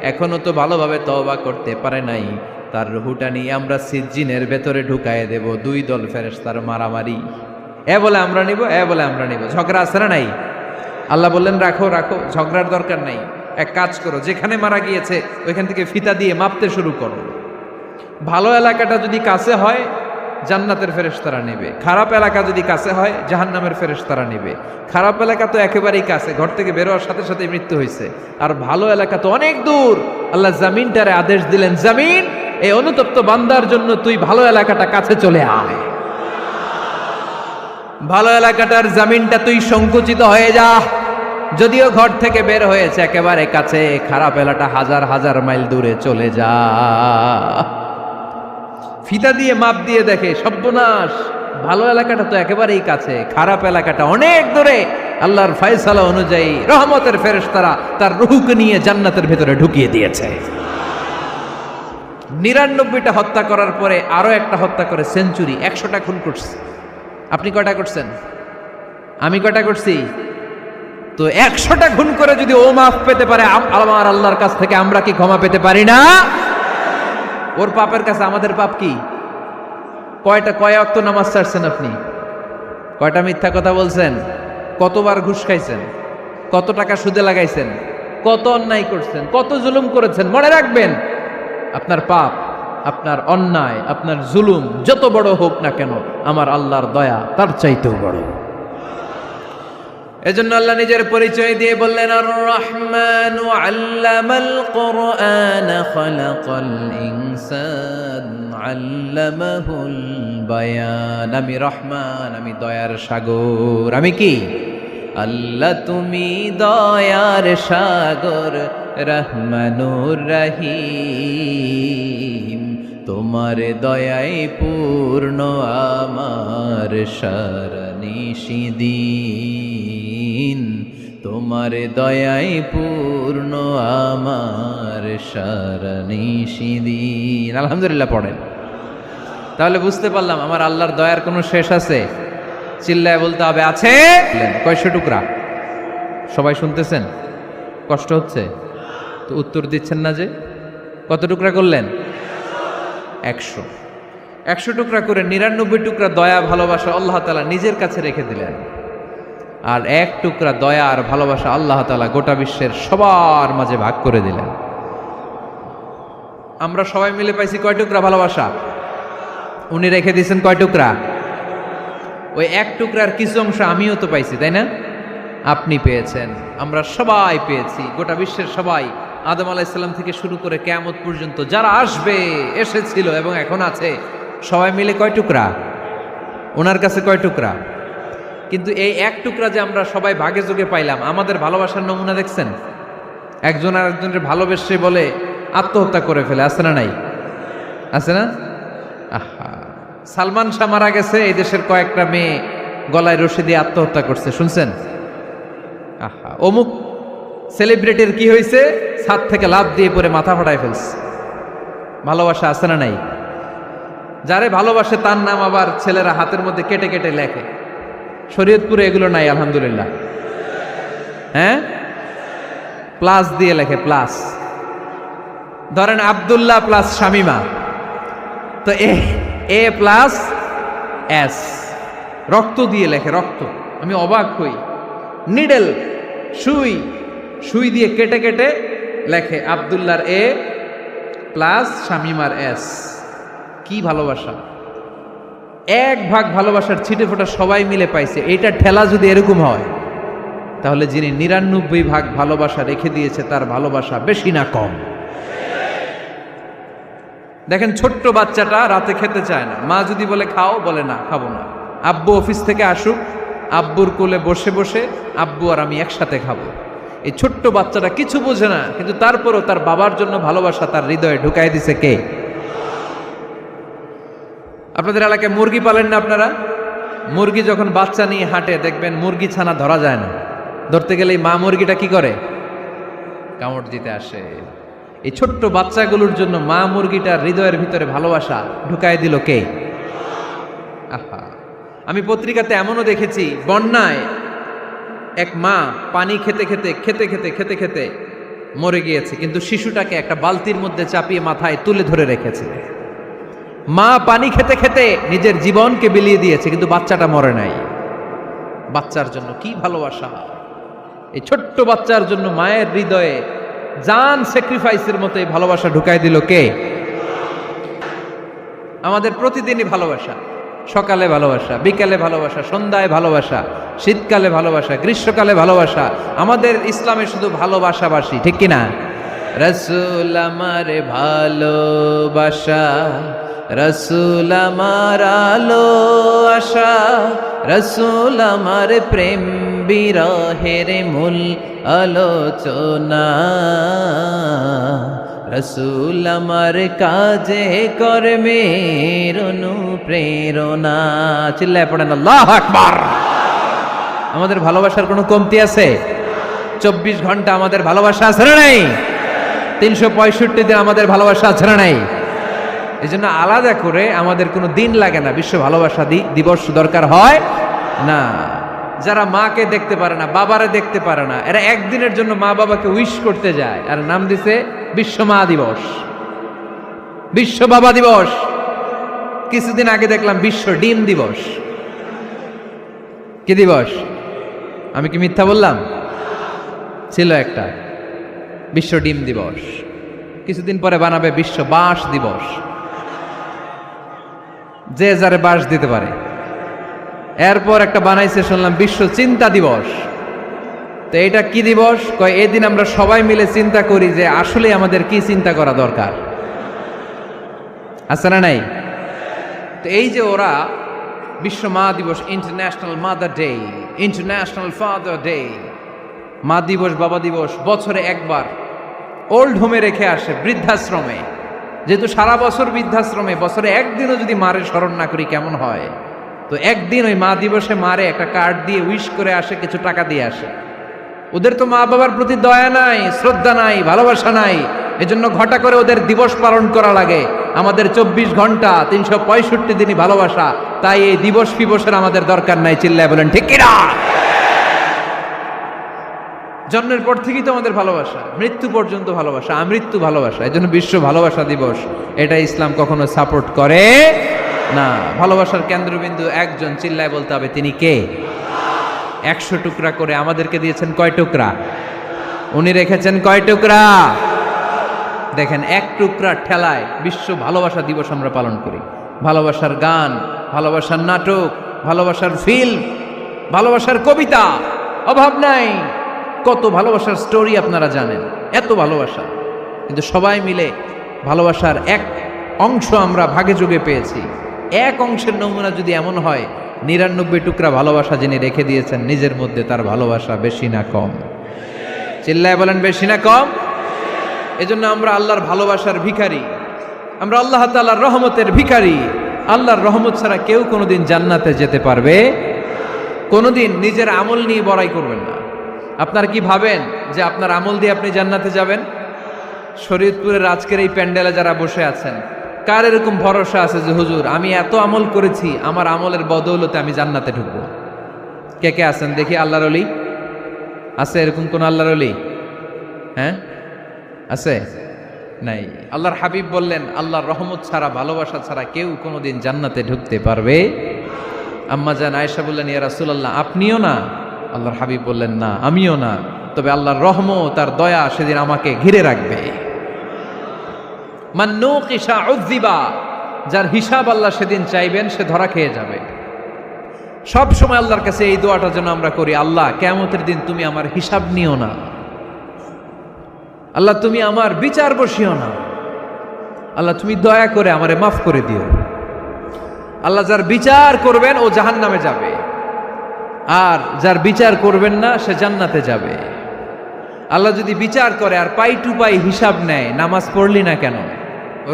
এখনো তো ভালোভাবে তওবা করতে পারে নাই, তার রুহুটা নিয়ে আমরা সিজ্জিনের ভেতরে ঢুকায়ে দেব। 2 দল ফেরেশতার মারামারি, এ বলে আমরা নিব, এ বলে আমরা নিব। ঝগড়া আছে না নাই? আল্লাহ বললেন রাখো রাখো, ঝগড়ার দরকার নাই। এক কাজ করো, যেখানে মারা গিয়েছে ওইখান থেকে ফিতা দিয়ে মাপতে শুরু করো। ভালো এলাকাটা যদি কাছে হয় জান্নাতের ফেরেশতারা নেবে, খারাপ এলাকা যদি কাছে হয় জাহান্নামের ফেরেশতারা নেবে। খারাপ এলাকা তো একেবারেই কাছে, ঘর থেকে বেরোয়ার সাথে সাথে মৃত্যু হয়েছে। আর ভালো এলাকা তো অনেক দূর। আল্লাহ জামিনটারে আদেশ দিলেন, জামিন, এই অনুতপ্ত বান্দার জন্য তুই ভালো এলাকাটা কাছে চলে আয়। ভালো এলাকাটার জামিনটা তুই সংকুচিত হয়ে যা। যদিও ঘর থেকে বের হয়েছে একেবারে কাছে, খারাপ এলাকা হাজার হাজার মাইল দূরে চলে যা। ফিতা দিয়ে মাপ দিয়ে দেখে, সর্বনাশ, ভালো এলাকাটা তো একেবারেই কাছে, খারাপ এলাকাটা অনেক দূরে। আল্লাহর ফয়সালা অনুযায়ী রহমতের ফেরেশতারা তার রূহকে নিয়ে জান্নাতের ভেতরে ঢুকিয়ে দিয়েছে। 99টা হত্যা করার পরে আরো একটা হত্যা করে সেঞ্চুরি, 100টা খুন করছে। আপনি কয়টা করছেন? আমি কয়টা করছি? তো 100টা খুন করে যদি ও মাফ পেতে পারে আমার আল্লাহর কাছ থেকে, আমরা কি ক্ষমা পেতে পারি না? ওর পাপের কাছে আমাদের পাপ কি? কয় ওয়াক্ত নামাজ ছাড়ছেন আপনি? কয়টা মিথ্যা কথা বলছেন? কতবার ঘুষ খাইছেন? কত টাকা সুদে লাগাইছেন? কত অন্যায় করছেন? কত জুলুম করেছেন? মনে রাখবেন, আপনার পাপ, আপনার অন্যায়, আপনার জুলুম যত বড় হোক না কেন, আমার আল্লাহর দয়া তার চাইতেও বড়। এজন্য আল্লাহ নিজের পরিচয় দিয়ে বললেন, আর রহমানু আল্লামাল কুরআন খালাকাল ইনসান আল্লামাহুল বায়ান। আমি রহমান, আমি দয়ার সাগর। আমি কি? আল্লাহ তুমি দয়ার সাগর, রহমানুর রহিম। তোমার দয়ায় পূর্ণ আমার সারানিশিদিন, তোমার দয়ায় পূর্ণ আমার সারানিশিদিন। আলহামদুলিল্লাহ পড়েন। তাহলে বুঝতে পারলাম আমার আল্লাহর দয়ার কোনো শেষ আছে? চিল্লায় বলতে হবে আছে। কয়শো টুকরা? সবাই শুনতেছেন? কষ্ট হচ্ছে তো উত্তর দিচ্ছেন না যে? কত টুকরা করলেন? 100। 100 টুকরা করে 99 টুকরা দয়া ভালোবাসা আল্লাহ তাআলা নিজের কাছে রেখে দিলেন। আর 1 টুকরা দয়া আর ভালোবাসা আল্লাহ তাআলা গোটা বিশ্বের সবার মাঝে ভাগ করে দিলেন। আমরা সবাই মিলে পাইছি কয় টুকরা ভালোবাসা? উনি রেখে দিয়েছেন কয় টুকরা? ওই 1 টুকরার কিছু অংশ আমিও তো পাইছি, তাই না? আপনি পেয়েছেন, আমরা সবাই পেয়েছি, গোটা বিশ্বের সবাই, আদম আলাইহিস সালাম থেকে শুরু করে কিয়ামত পর্যন্ত যারা আসবে, এসেছিল এবং এখন আছে, সবাই মিলে কয় টুকরা? ওনার কাছে কয় টুকরা? কিন্তু এই 1 টুকরা যে আমরা সবাই ভাগে যোগে পাইলাম, আমাদের ভালোবাসার নমুনা দেখছেন? একজন আর একজনের ভালোবেসে বলে আত্মহত্যা করে ফেলে, আছে না নাই? আছে না? আহা, সালমান শাহ মারা গেছে, এই দেশের কয়েকটা মেয়ে গলায় রশি দিয়ে আত্মহত্যা করছে, শুনছেন? আহা, অমুক সেলিব্রিটির কি হয়েছে, ছাদ থেকে লাফ দিয়ে পরে মাথা ফাটায় ফেলছে। ভালোবাসা আছে না নাই? যারে ভালোবাসে তার নাম আবার ছেলেরা হাতের মধ্যে কেটে কেটে লেখে। শরীয়তপুরে এগুলো নাই আলহামদুলিল্লাহ। হ্যাঁ, প্লাস দিয়ে লেখে, প্লাস। ধরেন আব্দুল্লাহ প্লাস শামিমা, তো এ প্লাস এস, রক্ত দিয়ে লেখে, রক্ত। আমি অবাক হই, নিডেল, সুই, সুই দিয়ে কেটে কেটে লেখে আব্দুল্লাহর এ প্লাস শামিমার এস। কি ভালোবাসা! এক ভাগ ভালোবাসার ছিটে ফোটা সবাই মিলে পাইছে। এইটা ঠেলা যদি এরকম হয়, তাহলে যিনি ৯৯ ভাগ ভালোবাসা রেখে দিয়েছে তার ভালোবাসা বেশি না কম? দেখেন, ছোট্ট বাচ্চাটা রাতে খেতে চায় না, মা যদি বলে খাও, বলে না, খাবো না। আব্বু অফিস থেকে আসুক, আব্বুর কোলে বসে বসে আব্বু আর আমি একসাথে খাবো। এই ছোট্ট বাচ্চাটা কিছু বোঝে না, কিন্তু তারপরও তার বাবার জন্য ভালোবাসা তার হৃদয়ে ঢুকাই দিছে কে? আপনাদের এলাকায় মুরগি পালেন না আপনারা? মুরগি যখন বাচ্চা নিয়ে হাঁটে, দেখবেন মুরগি ছানা ধরা যায় না, ধরতে গেলেই মা মুরগিটা কি করে? কামড় দিতে আসে। এই ছোট্ট বাচ্চাগুলোর জন্য মা মুরগিটার হৃদয়ের ভিতরে ভালোবাসা ঢুকায় দিল কে? আহা, আমি পত্রিকাতে এমনও দেখেছি, বন্যায় এক মা পানি খেতে খেতে খেতে খেতে খেতে খেতে মরে গিয়েছে, কিন্তু শিশুটাকে একটা বালতির মধ্যে চাপিয়ে মাথায় তুলে ধরে রেখেছে। মা পানি খেতে খেতে নিজের জীবনকে বিলিয়ে দিয়েছে, কিন্তু বাচ্চাটা মরে নাই। বাচ্চার জন্য কি ভালোবাসা! এই ছোট্ট বাচ্চার জন্য মায়ের হৃদয়ে জান স্যাক্রিফাইসের মতো এই ভালোবাসা ঢুকাই দিল কে? আমাদের প্রতিদিনই ভালোবাসা, সকালে ভালোবাসা, বিকালে ভালোবাসা, সন্ধ্যায় ভালোবাসা, শীতকালে ভালোবাসা, গ্রীষ্মকালে ভালোবাসা। আমাদের ইসলামে শুধু ভালোবাসাবাসি, ঠিক কিনা? রাসূল আমার ভালোবাসা, রাসূল আমার আলো আশা, রাসূল আমার প্রেম বিরহের মূল আলোচনা, রাসূল আমার কাজে কর্মের অনুপ্রেরণা। চিল্লায় পড়েন আল্লাহু আকবার। আমাদের ভালোবাসার কোনো কমতি আছে? 24 ঘন্টা আমাদের ভালোবাসা আছে না নাই? 365 দিন আমাদের ভালোবাসা আছে না নাই? এই জন্য আলাদা করে আমাদের কোনো দিন লাগে না, বিশ্ব ভালোবাসা দিবস দরকার হয় না। যারা মাকে দেখতে পারে না, বাবারে দেখতে পারে না, এরা একদিনের জন্য মা বাবাকে উইশ করতে যায়, আর নাম দিছে বিশ্ব মা দিবস, বিশ্ব বাবা দিবস। কিছুদিন আগে দেখলাম বিশ্ব ডিম দিবস। কি দিবস? আমি কি মিথ্যা বললাম? ছিল একটা বিশ্ব ডিম দিবস। কিছুদিন পরে বানাবে বিশ্ব বাঁশ দিবস, যে যারে বাঁশ দিতে পারে। এরপর একটা বানাইছে শুনলাম বিশ্ব চিন্তা দিবস। তো এটা কি দিবস? কয় এদিন আমরা সবাই মিলে চিন্তা করি যে আসলে আমাদের কি চিন্তা করা দরকার, আছে না নাই? তো এই যে ওরা বিশ্ব মা দিবস, international mother day, international father day, মা দিবস, বাবা দিবস, বছরে একবার ওল্ড হোমে রেখে আসে, বৃদ্ধাশ্রমে। যেহেতু সারা বছর বৃদ্ধাশ্রমে, বছরে একদিনও যদি মারে স্মরণ না করি কেমন হয়? তো একদিন ওই মা দিবসে মারে একটা কার্ড দিয়ে উইশ করে আসে, কিছু টাকা দিয়ে আসে। ওদের তো মা বাবার প্রতি দয়া নাই, শ্রদ্ধা নাই, ভালোবাসা নাই, এজন্য ঘটা করে ওদের দিবস পালন করা লাগে। আমাদের 24 ঘন্টা 365 দিনই ভালোবাসা, তাই এই দিবস ফিবসের আমাদের দরকার নাই। চিল্লায় বলেন ঠিক কিনা? জন্মের পর থেকেই তো আমাদের ভালোবাসা, মৃত্যু পর্যন্ত ভালোবাসা, আমৃত্যু ভালোবাসা। এই জন্য বিশ্ব ভালোবাসা দিবস, এটা ইসলাম কখনো সাপোর্ট করে না। ভালোবাসার কেন্দ্রবিন্দু একজন, চিল্লায় বলতে হবে তিনি কে? 100 টুকরা করে আমাদেরকে দিয়েছেন কয় টুকরা? উনি রেখেছেন কয় টুকরা? দেখেন, এক টুকরা ঠেলায় বিশ্ব ভালোবাসা দিবস আমরা পালন করি। ভালোবাসার গান, ভালোবাসার নাটক, ভালোবাসার ফিল্ম, ভালোবাসার কবিতা, অভাব নাই। কত ভালোবাসার স্টোরি আপনারা জানেন, এত ভালোবাসা। কিন্তু সবাই মিলে ভালোবাসার এক অংশ আমরা ভাগে যোগে পেয়েছি। এক অংশের নমুনা যদি এমন হয়, 99 টুকরা ভালোবাসা যিনি রেখে দিয়েছেন নিজের মধ্যে, তার ভালোবাসা বেশি না কম? চিল্লায় বলেন বেশি না কম? এজন্য আমরা আল্লাহর ভালোবাসার ভিখারি। আমরা আল্লাহ তাআলার রহমতের ভিখারি। আল্লাহর রহমত ছাড়া কেউ কোনোদিন জান্নাতে যেতে পারবে কোনোদিন নিজের আমল নিয়ে বড়াই করবেন না। আপনারা কি ভাবেন যে আপনার আমল দিয়ে আপনি জান্নাতে যাবেন? শরীয়তপুরের আজকের এই প্যান্ডেলে যারা বসে আছেন, কার এরকম ভরসা আছে যে হুজুর আমি এত আমল করেছি, আমার আমলের বদৌলতে আমি জান্নাতে ঢুকবো? কে কে আছেন দেখি? আল্লাহর ওলি আছে? এরকম কোন আল্লাহর ওলি? হ্যাঁ আছে? নাই। আল্লাহর হাবিব বললেন আল্লাহর রহমত ছাড়া, ভালোবাসা ছাড়া কেউ কোনোদিন জান্নাতে ঢুকতে পারবে? আম্মা জান আয়েশা বললেন ইয়া রাসূলুল্লাহ আপনিও না? আল্লাহর হাবিব বললেন না আমিও না, তবে আল্লাহর রহমত আর দয়া সেদিন আমাকে ঘিরে রাখবে। মান নুকিশা উযিবা, যার হিসাব আল্লাহ সেদিন চাইবেন সে ধরা খেয়ে যাবে। সব সময় আল্লাহর কাছে এই দোয়াটা যেন আমরা করি, আল্লাহ কিয়ামতের দিন তুমি আমার হিসাব নিও না, আল্লাহ তুমি আমার বিচার বসিও না, আল্লাহ তুমি দয়া করে আমারে মাফ করে দিও। আল্লাহ যার বিচার করবেন ও জাহান্নামে যাবে, আর যার বিচার করবেন না সে জান্নাতে যাবে। আল্লাহ যদি বিচার করে আর পাই টু পাই হিসাব নেয়, নামাজ পড়লি না কেন,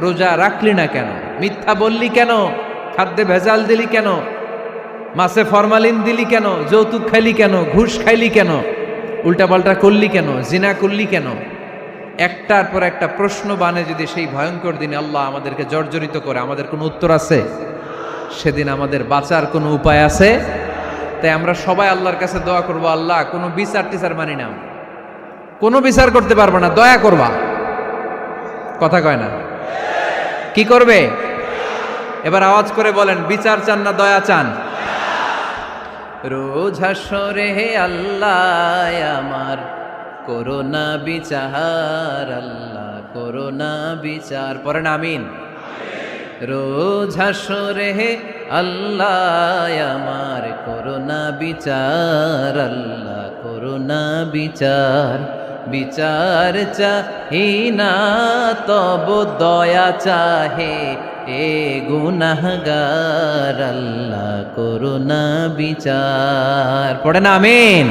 রোজা রাখলি না কেন, মিথ্যা বললি কেন, খাদ্যে ভেজাল দিলি কেন, মাছে ফরমালিন দিলি কেন, যৌতুক খাইলি কেন, ঘুষ খাইলি কেন, উল্টাপাল্টা করলি কেন, জিনা করলি কেন, একটার পর একটা প্রশ্ন বানে যদি সেই ভয়ঙ্কর দিনে আল্লাহ আমাদেরকে জর্জরিত করে, আমাদের কোনো উত্তর আছে? সেদিন আমাদের বাঁচার কোনো উপায় আছে? তাই আমরা সবাই আল্লাহর কাছে দোয়া করবো, আল্লাহ কোনো বিচার টিচার মানি না, কোনো বিচার করতে পারবো না, দয়া করবা। কথা কয় না? কি করবে? এবার আওয়াজ করে বলেন, বিচার চান না দয়া চান? রোজ হাসরে হে আল্লাহ আমার করোনা বিচার, আল্লাহ করোনা বিচার। পড়েন আমিন। রোজ হাসরে হে আল্লাহ আমার করোনা বিচার, আল্লাহ করোনা বিচার। বিচার চাহি না তব দয়া চাহে এ গুনাহগার, আল্লাহ করোনা বিচার। পড়েন আমিন।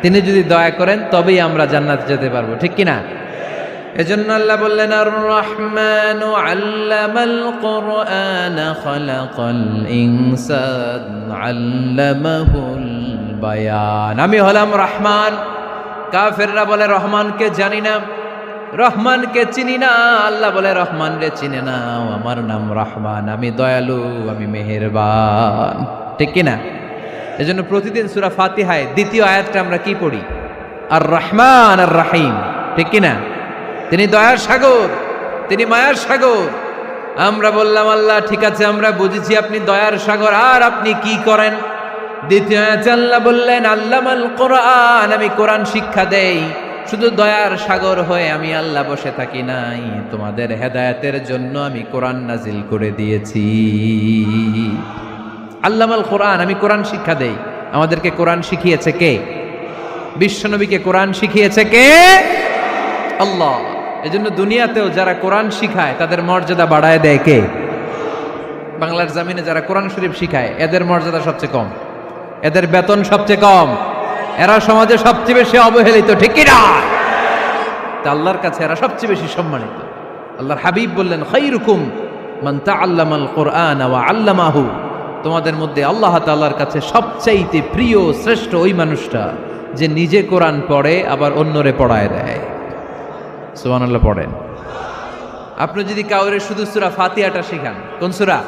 তিনি যদি দয়া করেন তবেই আমরা জান্নাতে যেতে পারবো, ঠিক কিনা? এজন্য আল্লাহ বললেন আর রহমানু আল্লামাল কুরআন খালাকাল ইনসান আল্লামাহুল বায়ান। আমি হলাম রহমান। কাফেররা বলে রহমানকে জানি না, রহমানকে চিনি না। আল্লাহ বলে রহমান রে চিনে না, আমার নাম রহমান, আমি দয়ালু, আমি মেহেরবান, ঠিক কিনা? এজন্য প্রতিদিন সূরা ফাতিহায় দ্বিতীয় আয়াতটা আমরা কি পড়ি? আর রহমান আর রাহিম, ঠিক কিনা? তিনি দয়ার সাগর, তিনি মায়ার সাগর। আমরা বললাম আল্লাহ ঠিক আছে আমরা বুঝেছি আপনি দয়ার সাগর, আর আপনি কি করেন? দ্বিতীয় আয়াতে আল্লাহ বললেন আল্লামাল কোরআন, আমি কোরআন শিক্ষা দেই। শুধু দয়ার সাগর হয়ে আমি আল্লাহ বসে থাকি নাই, তোমাদের হেদায়েতের জন্য আমি কোরআন নাজিল করে দিয়েছি। আল্লামাল কোরআন, আমি কোরআন শিক্ষা দেই। আমাদেরকে কোরআন শিখিয়েছে কে? বিশ্বনবীকে কোরআন শিখিয়েছে কে? আল্লাহ। এজন্য দুনিয়াতেও যারা কোরআন শিখায় তাদের মর্যাদা বাড়ায় দেয় কে? বাংলার জমিনে যারা কোরআন শরীফ শিখায় এদের মর্যাদা সবচেয়ে কম, এদের বেতন সবচেয়ে কম, এরা সমাজে সবচেয়ে বেশি অবহেলিত, ঠিক কিনা? তা আল্লাহর কাছে এরা সবচেয়ে বেশি সম্মানিত। আল্লাহর হাবিব বললেন খায়রুকুম মান তাআল্লামাল কুরআন ওয়া আল্লামাহু, তোমাদের মধ্যে আল্লাহ তাআলার কাছে সবচাইতে প্রিয় শ্রেষ্ঠ ওই মানুষটা যে নিজে কোরআন পড়ে আবার অন্যরে পড়ায় দেয়। সুবহানাল্লাহ পড়েন। আপনি যদি কাউরে শুধু সূরা ফাতিহাটা শিখান, কোন সূরা?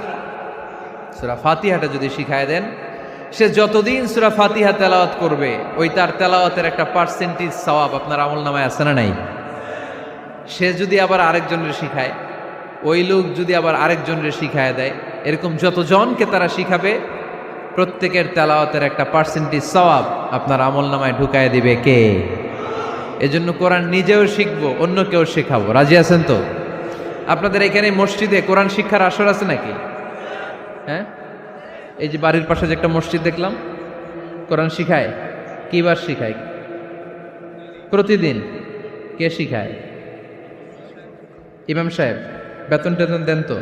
সূরা ফাতিহাটা যদি শিখায় দেন, সে যতদিন সূরা ফাতিহা তেলাওয়াত করবে ওই তার তেলাওয়াতের একটা পার্সেন্টেজ সওয়াব আপনার আমলনামায় আছে না নাই? সে যদি আবার আরেকজনের শিখায়, ওই লোক যদি আবার আরেকজনের শিখায় দেয়, এরকম যতজনকে তারা শিখাবে প্রত্যেকের তেলাওয়াতের একটা পার্সেন্টেজ সওয়াব আপনার আমলনামায় ঢুকায় দিবে কে? এজন্য কোরআন নিজেও শিখবো, অন্যকেও শেখাবো। রাজি আছেন তো? আপনাদের এখানে মসজিদে কোরআন শিক্ষার আসর আছে নাকি? হ্যাঁ, এই যে বাড়ির পাশে যে একটা মসজিদ দেখলাম, কোরআন শিখায়। কিবার শিখায়? প্রতিদিন। কে শিখায়? ইমাম সাহেব। বেতন টেতন দেন তো?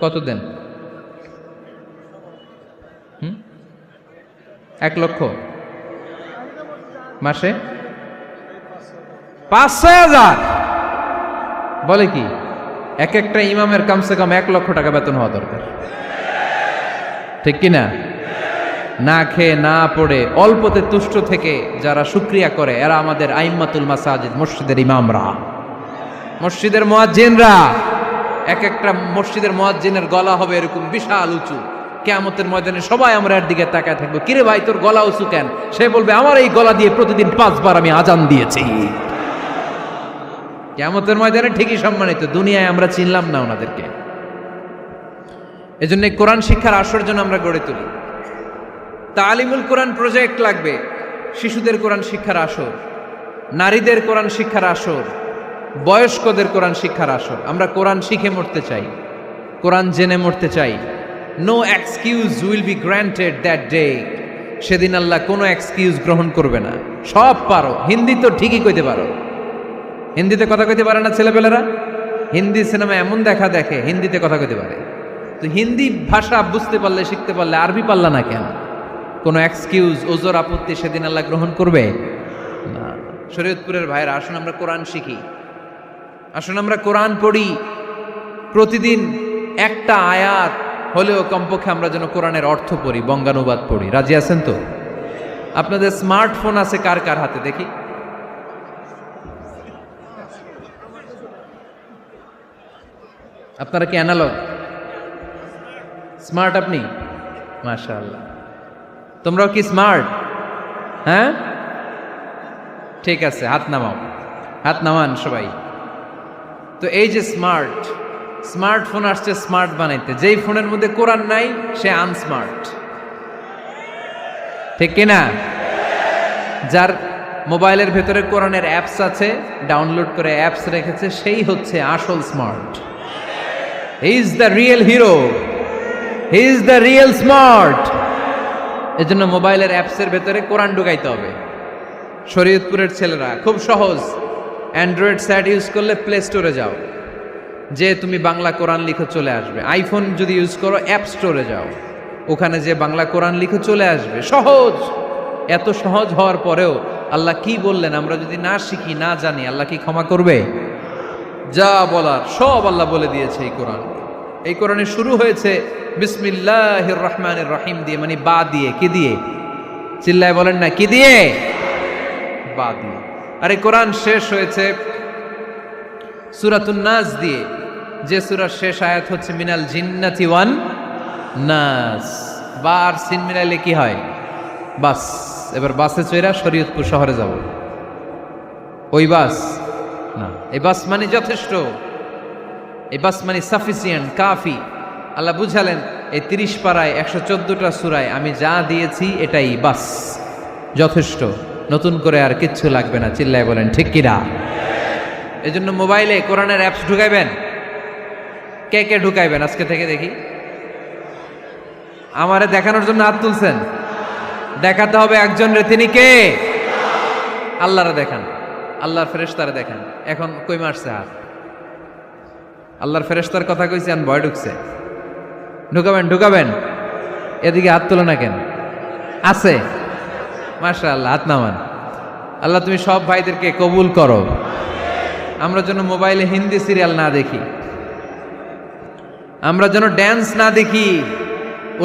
কত দেন? 1 লক্ষ মাসে? 5-6 হাজার? বলে কি এক একটা ইমামের কমসে কম 1 লক্ষ টাকা বেতন হওয়া দরকার, ঠিক কিনা? না খেয়ে না পড়ে অল্পতে তুষ্ট থেকে যারা শুকরিয়া করে এরা আমাদের আইম্মাতুল মাসাজিদ, মসজিদের ইমামরা, মসজিদের মুয়াজ্জিনরা। এক একটা মসজিদের মুয়াজ্জিনের গলা হবে এরকম বিশাল উঁচু। কিয়ামতের ময়দানে সবাই আমরা এর দিকে তাকায় থাকবো, কিরে ভাই তোর গলা উঁচু কেন? সে বলবে আমার এই গলা দিয়ে প্রতিদিন 5 বার আমি আজান দিয়েছি। কিয়ামতের ময়দানে ঠিকই সম্মানিত, দুনিয়ায় আমরা চিনলাম না ওনাদেরকে। এজন্য কোরআন শিক্ষার আসর জন্য আমরা গড়ে তুলি। তালিমুল কোরআন প্রজেক্ট লাগবে, শিশুদের কোরআন শিক্ষার আসর, নারীদের কোরআন শিক্ষার আসর, বয়স্কদের কোরআন শিক্ষার আসর। আমরা কোরআন শিখে মরতে চাই, কোরআন জেনে মরতে চাই। No excuse will be granted that day. সেদিন আল্লাহ কোনো এক্সকিউজ গ্রহণ করবে না। সব পারো, হিন্দি তো ঠিকই কইতে পারো, হিন্দিতে কথা কইতে পারে না ছেলেপেলেরা? হিন্দি সিনেমা এমন দেখা দেখে হিন্দিতে কথা কইতে পারে। তো হিন্দি ভাষা বুঝতে পারলে, শিখতে পারলে আরবি পারলা না কেন? কোনো এক্সকিউজ, ওজোর, আপত্তি সেদিন আল্লাহ গ্রহণ করবে না। শরীয়তপুরের ভাইরা, আসুন আমরা কোরআন শিখি, আসুন আমরা কোরআন পড়ি। প্রতিদিন একটা আয়াত হলেও কমপক্ষে আমরা যেন কোরআনের অর্থ পড়ি, বঙ্গানুবাদ পড়ি। রাজি আছেন তো? আপনাদের স্মার্টফোন আছে কার কার হাতে দেখি? আপনারা কি অ্যানালগ? স্মার্ট আপনি? মাশাআল্লাহ। তোমরাও কি স্মার্ট? হ্যাঁ, ঠিক আছে, হাত নামাও, হাত নামান সবাই। তো এই যে স্মার্টফোন আসছে স্মার্ট বানাইতে, যেই ফোনের মধ্যে কোরআন নাই সে আনস্মার্ট, ঠিক কিনা? যার মোবাইলের ভেতরে কোরআনের অ্যাপস আছে, ডাউনলোড করে অ্যাপস রেখেছে, সেই হচ্ছে আসল smart. He is the real hero, he is the real smart. এজন্য মোবাইলের অ্যাপসের ভেতরে কোরআন ঢুকাইতে হবে। শরীয়তপুরের ছেলেরা খুব সহজ, অ্যান্ড্রয়েড সেট ইউজ করলে প্লে স্টোরে যাও, যে তুমি বাংলা কোরআন লিখো চলে আসবে। আইফোন যদি ইউজ করো অ্যাপ স্টোরে যাও, ওখানে যে বাংলা কোরআন লিখো চলে আসবে। সহজ। এত সহজ হওয়ার পরেও আল্লাহ কি বললেন আমরা যদি না শিখি, না জানি, আল্লাহ কি ক্ষমা করবে? যা বলার সব আল্লাহ বলে দিয়েছে এই কোরআন। এই কোরআনে শুরু হয়েছে বিসমিল্লাহির রহমানির রহিম দিয়ে, মানে বা দিয়ে। কি দিয়ে? চিল্লায় বলেন না, কি দিয়ে? বা দিয়ে। আর এই কোরআন শেষ হয়েছে সূরাতুন নাস দিয়ে, যে সূরার শেষ আয়াত হচ্ছে মিনাল জিন্নাতি ওয়ান নাস। বা আর সিন মিলাইলে কি হয়? বাস। এবার বাসে চড়া শরীয়তপুর শহরে যাব। ওই বাস না, এই বাস মানে যথেষ্ট, এই বাস মানে সাফিসিয়েন্ট, কাফি। আল্লাহ বুঝালেন এই 30 পারায় 114টা সূরায় আমি যা দিয়েছি এটাই বাস, যথেষ্ট, নতুন করে আর কিচ্ছু লাগবে না। চিল্লায় বলেন ঠিক কিনা? এই জন্য মোবাইলে কোরআনের অ্যাপস ঢুকাইবেন। কে কে ঢুকাইবেন আজকে থেকে দেখি? আমারে দেখানোর জন্য হাত তুলছেন? দেখাতে হবে একজন রে, তিনি কে? আল্লাহরে দেখান, আল্লাহর ফেরেশতারে দেখান। এখন কই মারছে হাত? আল্লাহর ফেরেশতার কথা কইছি, আর ভয় ঢুকছে। ঢুকাবেন, ঢুকাবেন। এদিকে হাত তোলো না কেন? আছে? মাশাআল্লাহ, হাত নামান। আল্লাহ তুমি সব ভাইদেরকে কবুল করো। আমরা যেন মোবাইলে হিন্দি সিরিয়াল না দেখি, আমরা যেন ড্যান্স না দেখি,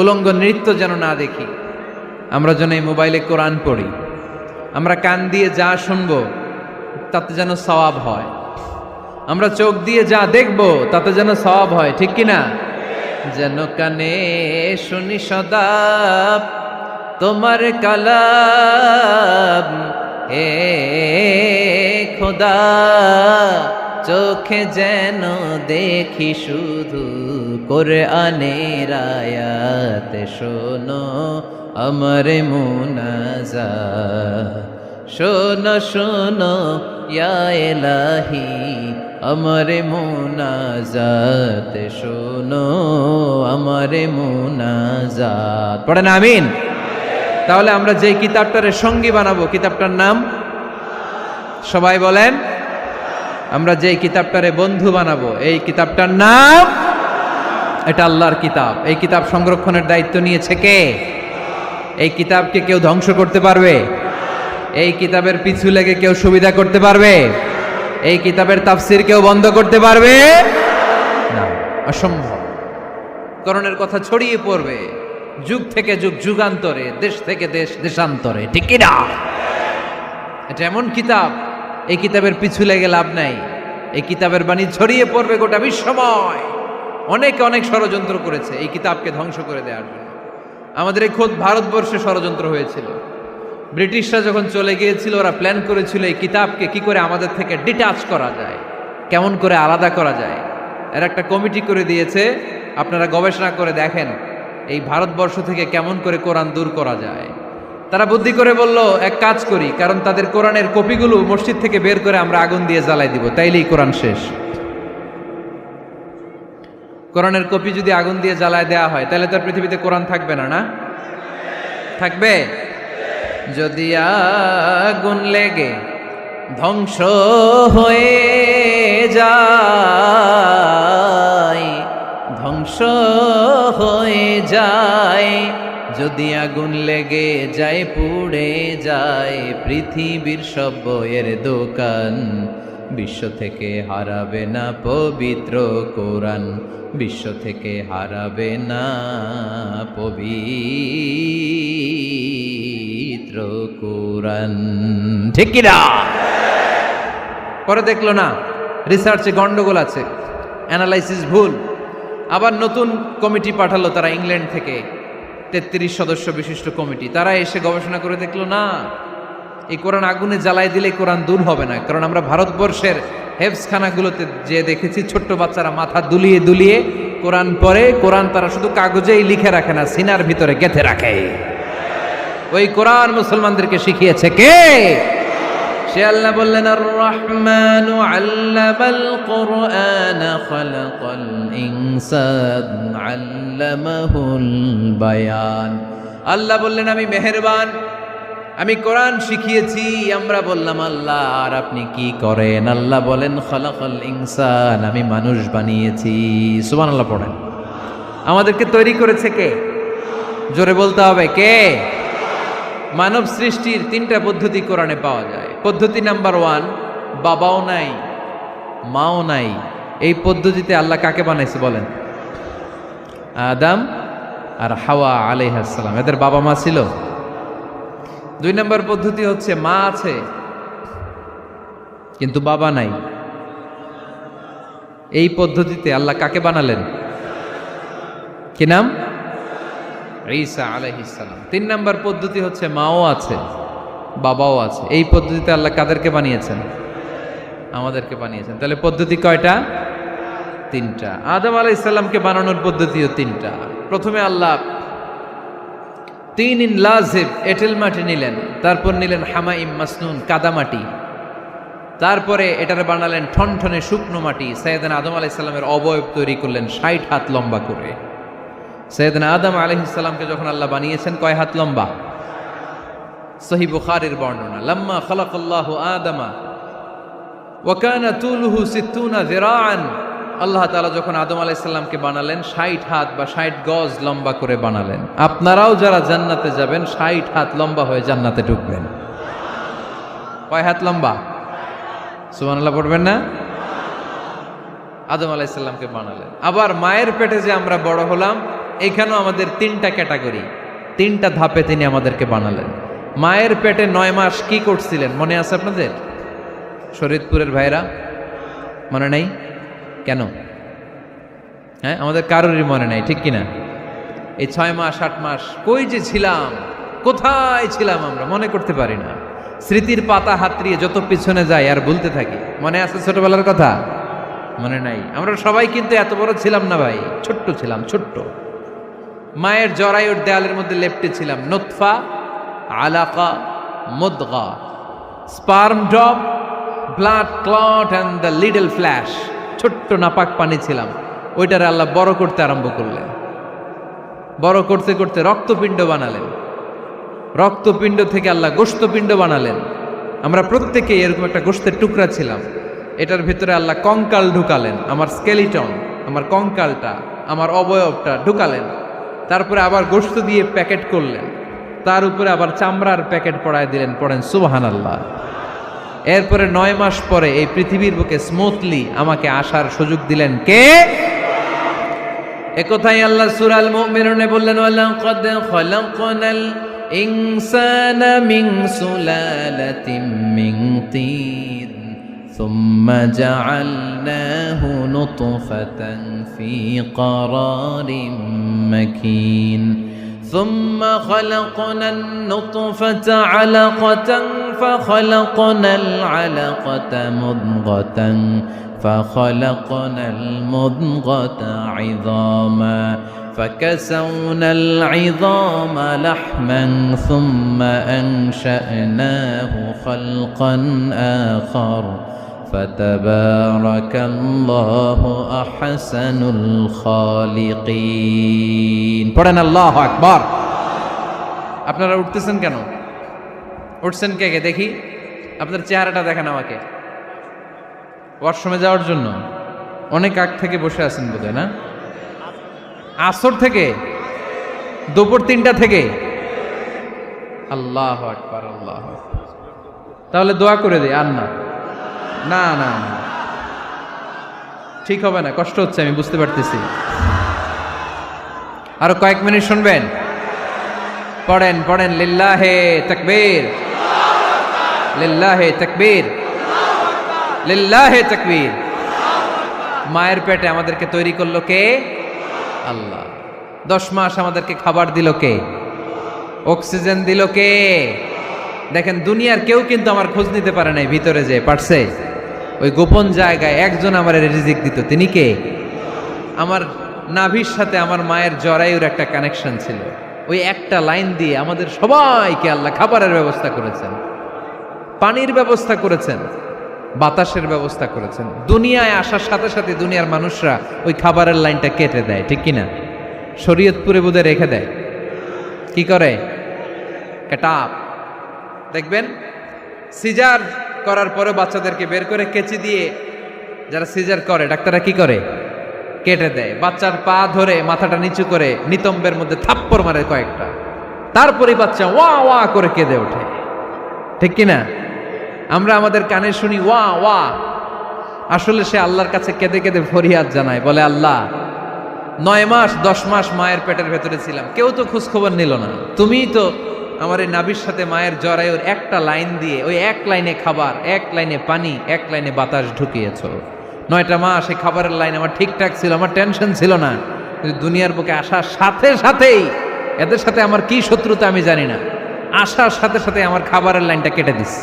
উলঙ্গ নৃত্য যেন না দেখি। আমরা যেন এই মোবাইলে কোরআন পড়ি। আমরা কান দিয়ে যা শুনবো তাতে যেন সওয়াব হয়। আমরা চোখ দিয়ে যা দেখবো তাতে যেন সওয়াব হয়, ঠিক কিনা? যেন কানে শুনি সদা তোমার কালাম, হে খোদা চোখে যেন দেখি শুধু কোরআনের আয়াত। শোনো আমার মুনাজাত, শোনো শোনো ইয়া ইলাহি আমার মুনাজাত, শোনো আমার মুনাজাত। পড়েন আমিন। তাহলে আমরা যে কিতাবটারে সঙ্গী বানাবো, কিতাবটার নাম সবাই বলেন। আমরা যে কিতাবটারে বন্ধু বানাবো, এই কিতাবটার নাম, এটা আল্লাহর কিতাব। এই কিতাব সংরক্ষণের দায়িত্ব নিয়েছে কে? এই কিতাবকে কেউ ধ্বংস করতে পারবে? এই কিতাবের পিছু লেগে কেউ সুবিধা করতে পারবে? এই কিতাবের তাফসির কেউ বন্ধ করতে পারবে? অসম্ভব। কোরআনের কথা ছড়িয়ে পড়বে যুগ থেকে যুগ, যুগান্তরে, দেশ থেকে দেশ, দেশান্তরে, ঠিক কি না? এটা এমন কিতাব, এই কিতাবের পিছু লেগে লাভ নাই। এই কিতাবের বাণী ছড়িয়ে পড়বে গোটা বিশ্বময়। অনেকে অনেক ষড়যন্ত্র করেছে এই কিতাবকে ধ্বংস করে দেওয়ার জন্য। আমাদের এই খোদ ভারতবর্ষে ষড়যন্ত্র হয়েছিল। ব্রিটিশরা যখন চলে গিয়েছিল, ওরা প্ল্যান করেছিল এই কিতাবকে কি করে আমাদের থেকে ডিটাচ করা যায়, কেমন করে আলাদা করা যায়। এর একটা কমিটি করে দিয়েছে, আপনারা গবেষণা করে দেখেন এই ভারতবর্ষ থেকে কেমন করে কোরআন দূর করা যায়। তারা বুদ্ধি করে বলল, এক কাজ করি, কারণ তাদের কোরআনের কপিগুলো মসজিদ থেকে বের করে আমরা আগুন দিয়ে জ্বালাই দিব, তাইলেই কোরআন শেষ। কোরআনের কপি যদি আগুন দিয়ে জ্বালায় দেওয়া হয়, তাহলে তার পৃথিবীতে কোরআন থাকবে না, না থাকবে? যদি আগুন লেগে ধ্বংস হয়ে যায়, ধ্বংস হয়ে যায়, যদি আগুন লেগে যায়, পুড়ে যায় পৃথিবীর সব বইয়ের দোকান, বিশ্ব থেকে হারাবে না পবিত্র কোরআন, বিশ্ব থেকে হারাবে না পবিত্র কোরআন, ঠিক কি না? পরে দেখলো না রিসার্চে গন্ডগোল আছে, অ্যানালাইসিস ভুল। আবার নতুন কমিটি পাঠালো তারা ইংল্যান্ড থেকে, 33 সদস্য বিশিষ্ট কমিটি। তারা এসে গবেষণা করে দেখলো না, এই কোরআন আগুনে জ্বালাই দিলে কোরআন দূর হবে না। কারণ আমরা ভারতবর্ষের হেফজখানাগুলোতে যে দেখেছি, ছোট্ট বাচ্চারা মাথা দুলিয়ে দুলিয়ে কোরআন পড়ে। কোরআন তারা শুধু কাগজেই লিখে রাখে না, সিনার ভিতরে গেঁথে রাখে। ওই কোরআন মুসলমানদেরকে শিখিয়েছে কে? সে আল্লাহ বললেন, আর রহমানু আল্লামাল কোরআন খালাকাল ইনসান আল্লামাহুল বায়ান। আল্লাহ বললেন, আমি মেহেরবান, আমি কোরআন শিখিয়েছি। আমরা বললাম, আল্লাহ আর আপনি কি করেন? আল্লাহ বলেন, খালাকাল ইনসান, আমি মানুষ বানিয়েছি। সুবহানাল্লাহ পড়েন। আমাদেরকে তৈরি করেছে কে? জোরে বলতে হবে, কে? মানব সৃষ্টির 3টা পদ্ধতি কোরআনে পাওয়া যায়। পদ্ধতি নাম্বার 1, বাবাও নাই মাও নাই। এই পদ্ধতিতে আল্লাহ কাকে বানাইছে বলেন? আদম আর হাওয়া আলাইহিস সালাম, এদের বাবা মা ছিল। 2 নম্বর পদ্ধতি হচ্ছে মা আছে কিন্তু বাবা নাই। এই পদ্ধতিতে আল্লাহ কাকে বানালেন? কি নাম? ঈসা আলাইহিস সালাম। 3 নম্বর পদ্ধতি হচ্ছে মাও আছে বাবাও আছে। এই পদ্ধতিতে আল্লাহ কাদেরকে বানিয়েছেন? আমাদেরকে বানিয়েছেন। তাহলে পদ্ধতি কয়টা? 3টা। আদম আলাইহিস সালামকে বানানোর পদ্ধতিও 3টা। প্রথমে আল্লাহ 3 লাজিব এঁটেল মাটি নিলেন, তারপর নিলেন হামাইম মাসনুন কাদামাটি, তারপরে এটারে বানালেন ঠনঠনে শুকনো মাটি। সাইয়েদনা আদম আলাইহিস সালামের অবয়ব তৈরি করলেন 60 হাত লম্বা করে। সাইয়েদনা আদম আলাইহিস সালামকে যখন আল্লাহ বানিয়েছেন, কয় হাত লম্বা? সহিহ বুখারীর বর্ণনা, লাম্মা খালাকাল্লাহু আদামা ওয়া কানা তুলুহু 60 যিরাআন। আল্লাহ তাআলা যখন আদম আলাইহিস সালামকে বানালেন, 60 হাত বা 60 গজ লম্বা করে বানালেন। আপনারাও যারা জান্নাতে যাবেন, 60 হাত লম্বা হয়ে জান্নাতে ঢুকবেন। কয় হাত লম্বা? সুবহানাল্লাহ পড়বেন না? আদম আলাইহিস সালামকে বানালেন। আবার মায়ের পেটে যে আমরা বড় হলাম, এখানেও আমাদের 3টা ক্যাটাগরি, 3টা ধাপে তিনি আমাদেরকে বানালেন। মায়ের পেটে 9 মাস কি করছিলেন মনে আছে আপনাদের? শরীয়তপুরের ভাইরা মনে নাই কেন? হ্যাঁ, আমাদের কারোরই মনে নাই, ঠিক কিনা? এই 6 মাস 8 মাস কই যে ছিলাম, কোথায় ছিলাম আমরা মনে করতে পারি না। স্মৃতির পাতা হাতড়িয়ে যত পিছনে যাই আর ভুলতে থাকি। মনে আছে ছোটবেলার কথা? মনে নাই। আমরা সবাই কিন্তু এত বড় ছিলাম না ভাই, ছোট্ট ছিলাম, ছোট্ট। মায়ের জরায়ুর দেয়ালের মধ্যে লেপ্টে ছিলাম। নুতফা, আলাকা, মুদগা, sperm drop, blood clot and the little flesh. ছোট্ট নাপাক পানি ছিলাম। ওইটারে আল্লাহ বড় করতে আরম্ভ করলেন। বড় করতে করতে রক্তপিণ্ড বানালেন। রক্তপিণ্ড থেকে আল্লাহ গোশতপিণ্ড বানালেন। আমরা প্রত্যেকে এরকম একটা গোশতের টুকরা ছিলাম। এটার ভিতরে আল্লাহ কঙ্কাল ঢুকালেন, আমার স্কেলিটন, আমার কঙ্কালটা, আমার অবয়বটা ঢুকালেন। তারপরে আবার গোশত দিয়ে প্যাকেট করলেন, তার উপরে আবার চামড়ার প্যাকেট পড়ায় দিলেন। পড়েন সুবহানাল্লাহ। এরপরে 9 মাস পরে এই পৃথিবীর বুকে স্মুথলি আমাকে আসার সুযোগ দিলেন কে? একথাই আল্লাহ সূরা আল মুমিনুনে বললেন, ওয়ালাকাদ খালাকনাল ইনসানা মিন সুলালাতিন মিন তিন সুম্মা জাআলনাহু নুতফাতান ফি ক্বারারিন মাকিন ثم خلقنا النطفة علقة فخلقنا العلقة مضغة فخلقنا المضغة عظاما فكسونا العظام لحما ثم أنشأناه خلقا آخر فتبارك الله أحسن الخالقين পড়েন আল্লাহু আকবার। আপনারা উঠতেছেন কেন? উঠছেন কে কে দেখি? আপনার চেহারাটা দেখেন আমাকে। ওয়াশরুমে যাওয়ার জন্য অনেক আগ থেকে বসে আছেন বোধহয়, না? আসর থেকে, দুপুর 3টা থেকে। আল্লাহু আকবার, আল্লাহু আকবার। তাহলে দোয়া করে দিই। আর না না না না, ঠিক হবে না, কষ্ট হচ্ছে, আমি বুঝতে পারতেছি। আরো কয়েক মিনিট শুনবেন? পড়েন পড়েন, লিল্লাহে তাকবীর, লিল্লাহে তাকবীর, লিল্লাহে তাকবীর। মায়ের পেটে আমাদেরকে তৈরি করলো কে? আল্লাহ। 10 মাস আমাদেরকে খাবার দিল কে? অক্সিজেন দিল কে? দেখেন, দুনিয়ার কেউ কিন্তু আমার খোঁজ নিতে পারে নাই, ভিতরে যে পারছে, ওই গোপন জায়গায় একজন আমার রিজিক দিত। তিনি কে? আমার নাভির সাথে আমার মায়ের জরায়ুর একটা কানেকশন ছিল। ওই একটা লাইন দিয়ে আমাদের সবাইকে আল্লাহ খাবারের ব্যবস্থা করেছেন, পানির ব্যবস্থা করেছেন, বাতাসের ব্যবস্থা করেছেন। দুনিয়ায় আসার সাথে সাথে দুনিয়ার মানুষরা ওই খাবারের লাইনটা কেটে দেয়, ঠিক কিনা? শরীয়তপুরে বোধে রেখে দেয়। কি করে? কাটাপ। দেখবেন সিজার করার পরে বাচ্চাদেরকে বের করে কেচি দিয়ে, যারা সিজার করে ডাক্তাররা কি করে? কেটে দেয়। বাচ্চার পা ধরে মাথাটা নিচু করে নিতম্বের মধ্যে থাপ্পড় মারে কয়েকটা, তারপরে বাচ্চা ওয়া ওয়া করে কেঁদে ওঠে, ঠিক কিনা? আমরা আমাদের কানে শুনি ওয়া ওয়া, আসলে সে আল্লাহর কাছে কেঁদে কেঁদে ফরিয়াদ জানায়, বলে আল্লাহ 9 মাস 10 মাস মায়ের পেটের ভেতরে ছিলাম, কেউ তো খোঁজ খবর নিল না, তুমিই তো আমার এই নাভির সাথে মায়ের জরায়ুর একটা লাইন দিয়ে, ওই এক লাইনে খাবার, এক লাইনে পানি, এক লাইনে বাতাস ঢুকিয়েছো। 9টা মাস এই খাবারের লাইন আমার ঠিকঠাক ছিল, আমার টেনশন ছিল না। কিন্তু দুনিয়ার বুকে আসার সাথে সাথেই, এদের সাথে আমার কি শত্রুতা আমি জানি না, আসার সাথে সাথে আমার খাবারের লাইনটা কেটে দিস।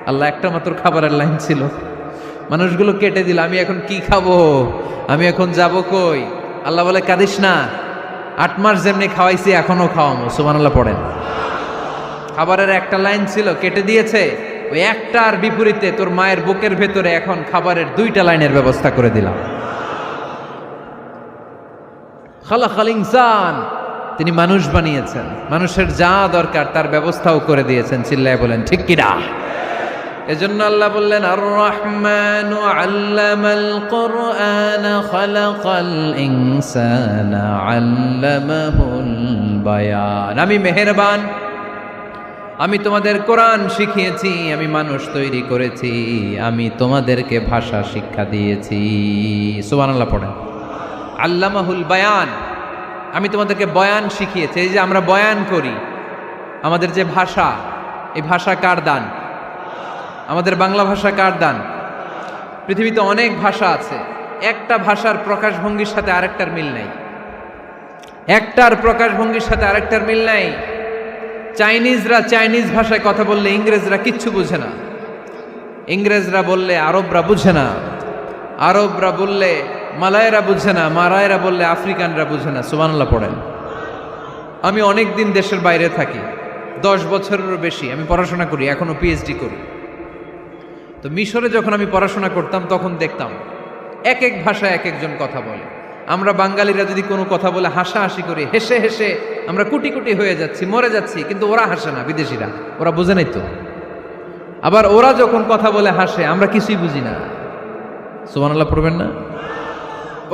আল্লাহ একটা মাত্র খাবারের লাইন ছিল, মানুষগুলো কেটে দিল। আমি এখন কি খাবো? আমি এখন যাব কই? আল্লাহ বলে কাঁদিস না, 8 মাস যেমনি খাওয়াইছি এখনো খাওয়াবো। সুবহানাল্লাহ পড়েন। খাবারের একটা লাইন ছিল, কেটে দিয়েছে। ওই একটার বিপরীতে তোর মায়ের বুকের ভেতরে এখন খাবারের 2টা লাইনের ব্যবস্থা করে দিলাম। খালাকাল ইনসান, তিনি মানুষ বানিয়েছেন, মানুষের যা দরকার তার ব্যবস্থাও করে দিয়েছেন। চিল্লায় বলেন ঠিক কিনা? এজন্য আল্লাহ বললেন, আর রহমানু আল্লামাল কুরআন খালাকাল ইনসানা আল্লামাহুল বায়ান। আমি মেহেরবান, আমি তোমাদের কোরআন শিখিয়েছি, আমি মানুষ তৈরি করেছি, আমি তোমাদেরকে ভাষা শিক্ষা দিয়েছি। সুবহানাল্লাহ পড়েন। আল্লামাহুল বায়ান, আমি তোমাদেরকে বয়ান শিখিয়েছি। এই যে আমরা বয়ান করি, আমাদের যে ভাষা, এই ভাষা কার দান? আমাদের বাংলা ভাষা কার দান? পৃথিবীতে অনেক ভাষা আছে, একটা ভাষার প্রকাশভঙ্গির সাথে আরেকটার মিল নাই, একটার প্রকাশভঙ্গির সাথে আরেকটার মিল নাই। চাইনিজরা চাইনিজ ভাষায় কথা বললে ইংরেজরা কিচ্ছু বুঝে না, ইংরেজরা বললে আরবরা বুঝে না, আরবরা বললে মালায়রা বুঝে না, মারায়রা বললে আফ্রিকানরা বুঝে না। সুবহানাল্লাহ পড়েন। আমি অনেক দিন দেশের বাইরে থাকি, 10 বছরেরও বেশি আমি পড়াশোনা করি, এখনো পিএইচডি করি। তো মিশরে যখন আমি পড়াশোনা করতাম তখন দেখতাম এক এক ভাষায় এক একজন কথা বলে। আমরা বাঙালিরা যদি কোনো কথা বলে হাসাহাসি করি, হেসে হেসে আমরা কুটি কুটি হয়ে যাচ্ছি, মরে যাচ্ছি, কিন্তু ওরা হাসে না, বিদেশিরা, ওরা বোঝে নাই তো। আবার ওরা যখন কথা বলে হাসে, আমরা কিছুই বুঝি না। সুবহানাল্লাহ পড়বেন না?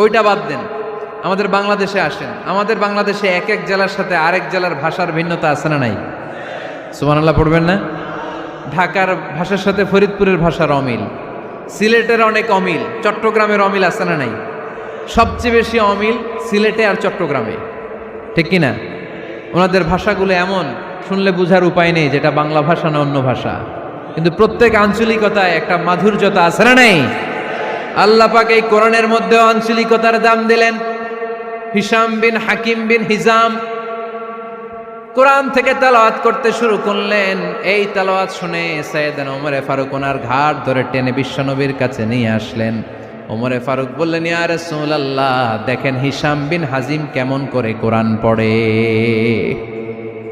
ওইটা বাদ দেন, আমাদের বাংলাদেশে আসেন, আমাদের বাংলাদেশে এক এক জেলার সাথে আরেক জেলার ভাষার ভিন্নতা আছে না নাই? সুবহানাল্লাহ পড়বেন না? ঢাকার ভাষার সাথে ফরিদপুরের ভাষার অমিল, সিলেটের অনেক অমিল, চট্টগ্রামের অমিল আছে না নাই? সবচেয়ে বেশি অমিল সিলেটে আর চট্টগ্রামে, ঠিক কিনা? ওনাদের ভাষাগুলো এমন, শুনলে বোঝার উপায় নেই যেটা বাংলা ভাষা না অন্য ভাষা, কিন্তু প্রত্যেক আঞ্চলিকতায় একটা মাধুর্যতা আছে না নেই? আল্লাহ পাক এই কোরআনের মধ্যে আঞ্চলিকতার দাম দিলেন। হিশাম বিন হাকিম বিন হিজাম কোরআন থেকে তেলাওয়াত করতে শুরু করলেন। এই তেলাওয়াত শুনে সাইয়েদনা ওমরে ফারুক ওনার ঘাট ধরে টেনে বিশ্বনবীর কাছে নিয়ে আসলেন। ওমরে ফারুক বললেন, ইয়া রাসূলুল্লাহ, দেখেন হিশাম বিন হাজিম কেমন করে কোরআন পড়ে,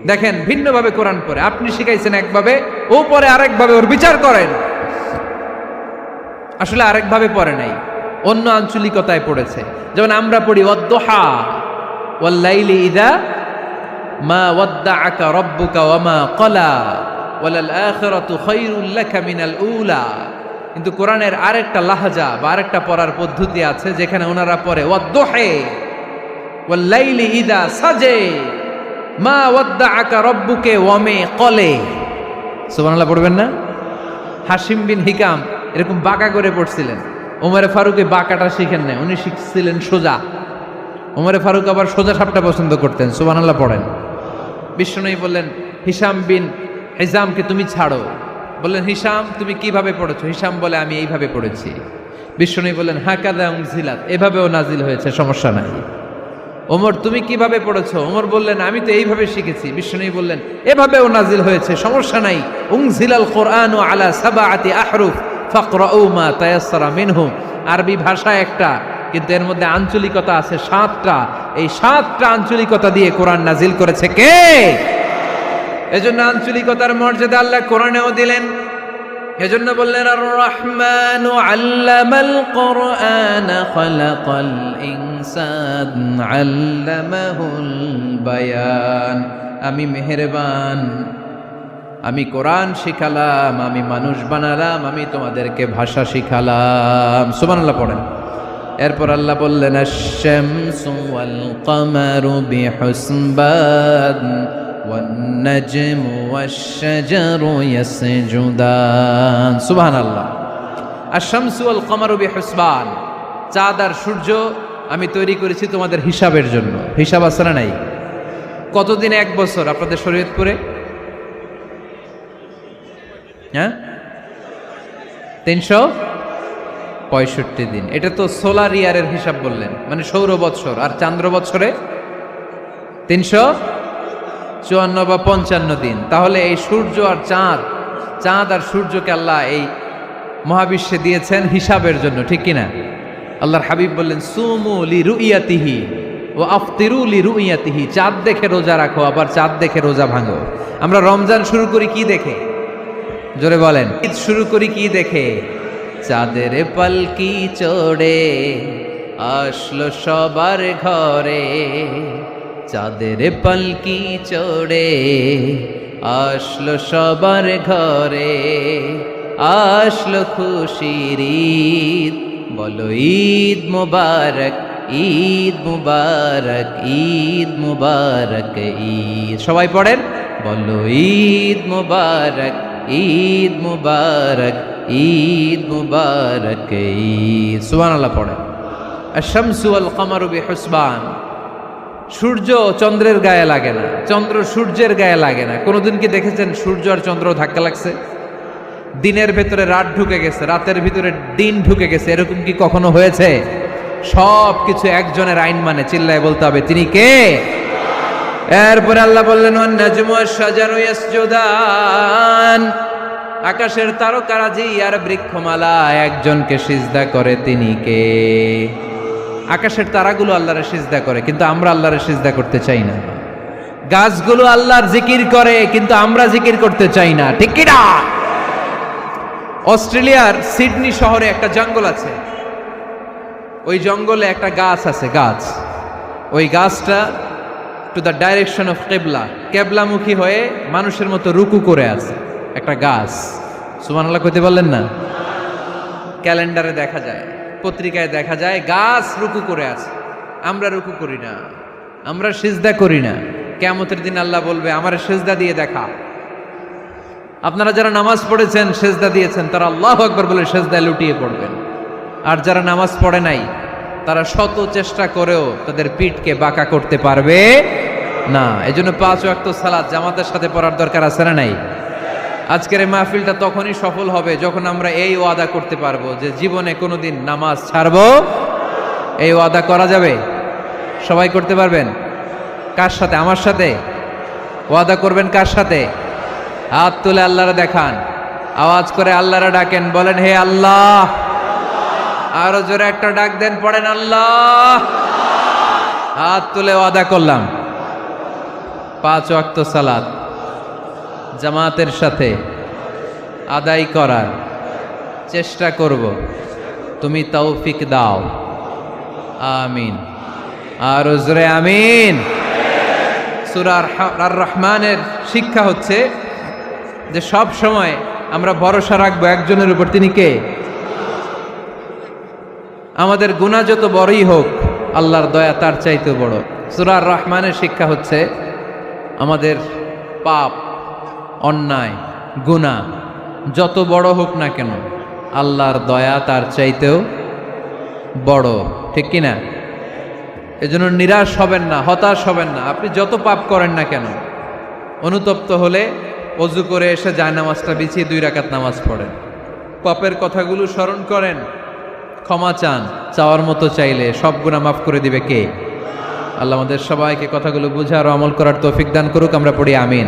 দেখেন ভিন্নভাবে কোরআন পড়ে। আপনি শিখাইছেন একভাবে, ও পড়ে আরেকভাবে, ওর বিচার করেন। আসলে আরেকভাবে পড়ে নাই, অন্য আঞ্চলিকতায় পড়েছে। যেমন আমরা পড়ি ওয়াদ-দুহা ওয়াল লাইলি ইযা মা ওয়াদ্দাআকা রাব্বুকা ওয়া মা ক্বালা ওয়ালাল আখিরাতু খায়রুল লাকা মিনাল উলা। কিন্তু কোরআনের আরেকটা লাহাজা বা আরেকটা পড়ার পদ্ধতি আছে, যেখানে ওনারা পড়ে ওয়াদ-দুহা ওয়াল লাইলি ইযা সাজে মা ওয়াদ্দাআকা রাব্বুকা ওয়া মা ক্বালা। সুবহানাল্লাহ পড়বেন না? হাশিম বিন হিকাম এরকম বাঁকা করে পড়ছিলেন। ওমরে ফারুকে বাঁকাটা শিখেন না, উনি শিখছিলেন সোজা। ওমরে ফারুক আবার সোজা সাপটা পছন্দ করতেন। সুবহানাল্লাহ পড়েন। বিশ্বনবী বললেন, হিশাম বিন হিজামকে তুমি ছাড়ো। বললেন, হিশাম তুমি কিভাবে পড়েছো? হিশাম বলে, আমি এইভাবে পড়েছি। বিশ্বনবী বললেন, হাকাযা উনজিলাত, এভাবেও নাজিল হয়েছে, সমস্যা নাই। ওমর তুমি কিভাবে পড়েছো? ওমর বললেন, আমি তো এইভাবে শিখেছি। বিশ্বনবী বললেন, এভাবেও নাজিল হয়েছে, সমস্যা নাই। উনজিলাল কুরআনু আলা সাবআতি আহরুফ ফাকরাউ মা তায়াসসারা মিনহু। আরবি ভাষা একটা, কিন্তু এর মধ্যে আঞ্চলিকতা আছে 7টা। এই 7টা আঞ্চলিকতা দিয়ে কোরআন নাজিল করেছে কে? এজন্য আঞ্চলিকতার মর্যাদা আল্লাহ কোরআনেও দিলেন। এজন্য বললেন, আর রহমানু আল্লামাল কোরআন খালাকাল ইনসান আল্লামাহুল বায়ান। আমি মেহেরবান, আমি কোরআন শিখালাম, আমি মানুষ বানালাম, আমি তোমাদেরকে ভাষা শিখালাম। সুবহানাল্লাহ পড়েন। এরপর আল্লাহ বললেন, আশ-শামসু ওয়াল কামারু বিহুসবান ওয়ান নাজমু ওয়াশ-শাজারু ইয়াসজুদান। সুবহানাল্লাহ। আশ-শামসু ওয়াল কামারু বিহুসবান, চাঁদ আর সূর্য আমি তৈরি করেছি তোমাদের হিসাবের জন্য। হিসাব আছে না নাই? কতদিন এক বছর আপনাদের শরীয়তপুরে? হ্যাঁ, 365 দিন। এটা তো সোলার ইয়ারের হিসাব বললেন, মানে সৌর বৎসর। আর চান্দ্র বৎসরে 354 বা 55 দিন। তাহলে এই সূর্য আর চাঁদ আর সূর্যকে আল্লাহ এই মহাবিশ্বে দিয়েছেন হিসাবের জন্য, ঠিক কিনা? আল্লাহর হাবিব বললেন, সুমু লিরুইয়াতিহি ওয়া আফতিরু লিরুইয়াতিহি। চাঁদ দেখে রোজা রাখো, আবার চাঁদ দেখে রোজা ভাঙো। আমরা রমজান শুরু করি কি দেখে? জোরে বলেন। ঈদ শুরু করি কি দেখে? চাঁদের পালকি চড়ে আসলো সবার ঘরে, চাঁদের পালকি চড়ে আসলো সবার ঘরে, আসলো খুশির ঈদ, বলো ঈদ মুবারক, ঈদ মুবারক, ঈদ মুবারক, ঈদ। সবাই পড়েন, বলো ঈদ মুবারক, ঈদ মুবারক, ঈদ মুবারক, ঈদ। সুবহানাল্লাহ পড়েন। আশ-শামসু ওয়াল কামারু বিহুসবান। সূর্য চন্দ্রের গায়ে লাগে না, চন্দ্র সূর্যের গায়ে লাগে না। কোনোদিন কি দেখেছেন সূর্য আর চন্দ্র ধাক্কা লাগছে? দিনের ভেতরে রাত ঢুকে গেছে, রাতের ভিতরে দিন ঢুকে গেছে, এরকম কি কখনো হয়েছে? সব কিছু একজনের আইন মানে, চিল্লায় বলতে হবে, তিনি কে? এরপরে আল্লাহ বললেন, ওয়ান নাজমু ওয়াশ-শাজারু ইয়াসজুদান। আকাশের তারকারাজি আর বৃক্ষমালা একজনকে সিজদা করে, তিনি কে? আকাশের তারাগুলো আল্লাহরে সিজদা করে, কিন্তু আমরা আল্লাহরে সিজদা করতে চাই না। গাছগুলো আল্লাহর জিকির করে, কিন্তু আমরা জিকির করতে চাই না, ঠিক কি না? অস্ট্রেলিয়ার সিডনি শহরে একটা জঙ্গল আছে। ওই জঙ্গলে একটা গাছ আছে, গাছ। ওই গাছটা টু দ্য ডাইরেকশন অফ কেবলা, কেবলামুখী হয়ে মানুষের মতো রুকু করে আছে একটা গাছ। সুবহানাল্লাহ কইতে বললেন না? ক্যালেন্ডারে দেখা যায়, পত্রিকায় দেখা যায়, গাছ রুকু করে আছে। আমরা রুকু করি না, আমরা সিজদা করি না। কিয়ামতের দিন আল্লাহ বলবে, আমার সিজদা দিয়ে দেখা। আপনারা যারা নামাজ পড়েছেন, সিজদা দিয়েছেন, তারা আল্লাহু আকবার বলে সিজদায় লুটিয়ে পড়বেন। আর যারা নামাজ পড়ে নাই, তারা শত চেষ্টা করেও তাদের পিঠকে বাঁকা করতে পারবে না। এজন্য 5 ওয়াক্ত সালাত জামাতের সাথে পড়ার দরকার আছে না নাই? আজকের এই মাহফিলটা তখনই সফল হবে যখন আমরা এই ওয়াদা করতে পারবো যে জীবনে কোনোদিন নামাজ ছাড়বো। এই ওয়াদা করা যাবে? সবাই করতে পারবেন? কার সাথে? আমার সাথে ওয়াদা করবেন? কার সাথে? হাত তুলে আল্লাহরা দেখান, আওয়াজ করে আল্লাহরা ডাকেন, বলেন হে আল্লাহ। আরো জোরে একটা ডাক দেন, পড়েন আল্লাহ। হাত তুলে ওয়াদা করলাম 5 ওয়াক্ত সালাত জামাতের সাথে আদায় করার চেষ্টা করব, তুমি তৌফিক দাও, আমিন। আর জোরে আমিন। সূরা আর রহমানের শিক্ষা হচ্ছে যে সব সময় আমরা ভরসা রাখবো একজনের উপর, তিনি কে? আমাদের গুনাহ যত বড়ই হোক আল্লাহর দয়া তার চাইতেও বড়। সূরা আর রহমানের শিক্ষা হচ্ছে আমাদের পাপ, অন্যায়, গুনাহ যত বড় হোক না কেন আল্লাহর দয়া তার চাইতেও বড়, ঠিক কিনা? এজন্য নিরাশ হবেন না, হতাশ হবেন না। আপনি যত পাপ করেন না কেন, অনুতপ্ত হলে ওযু করে এসে জায়নামাজটা বিছিয়ে 2 রাকাত নামাজ পড়েন, পাপের কথাগুলো স্মরণ করেন, ক্ষমা চান। চাওয়ার মতো চাইলে সব গুনাহ মাফ করে দিবে কে? আল্লাহ আমাদের সবাইকে কথাগুলো বুঝার ও আমল করার তৌফিক দান করুক। আমরা পড়ি আমিন।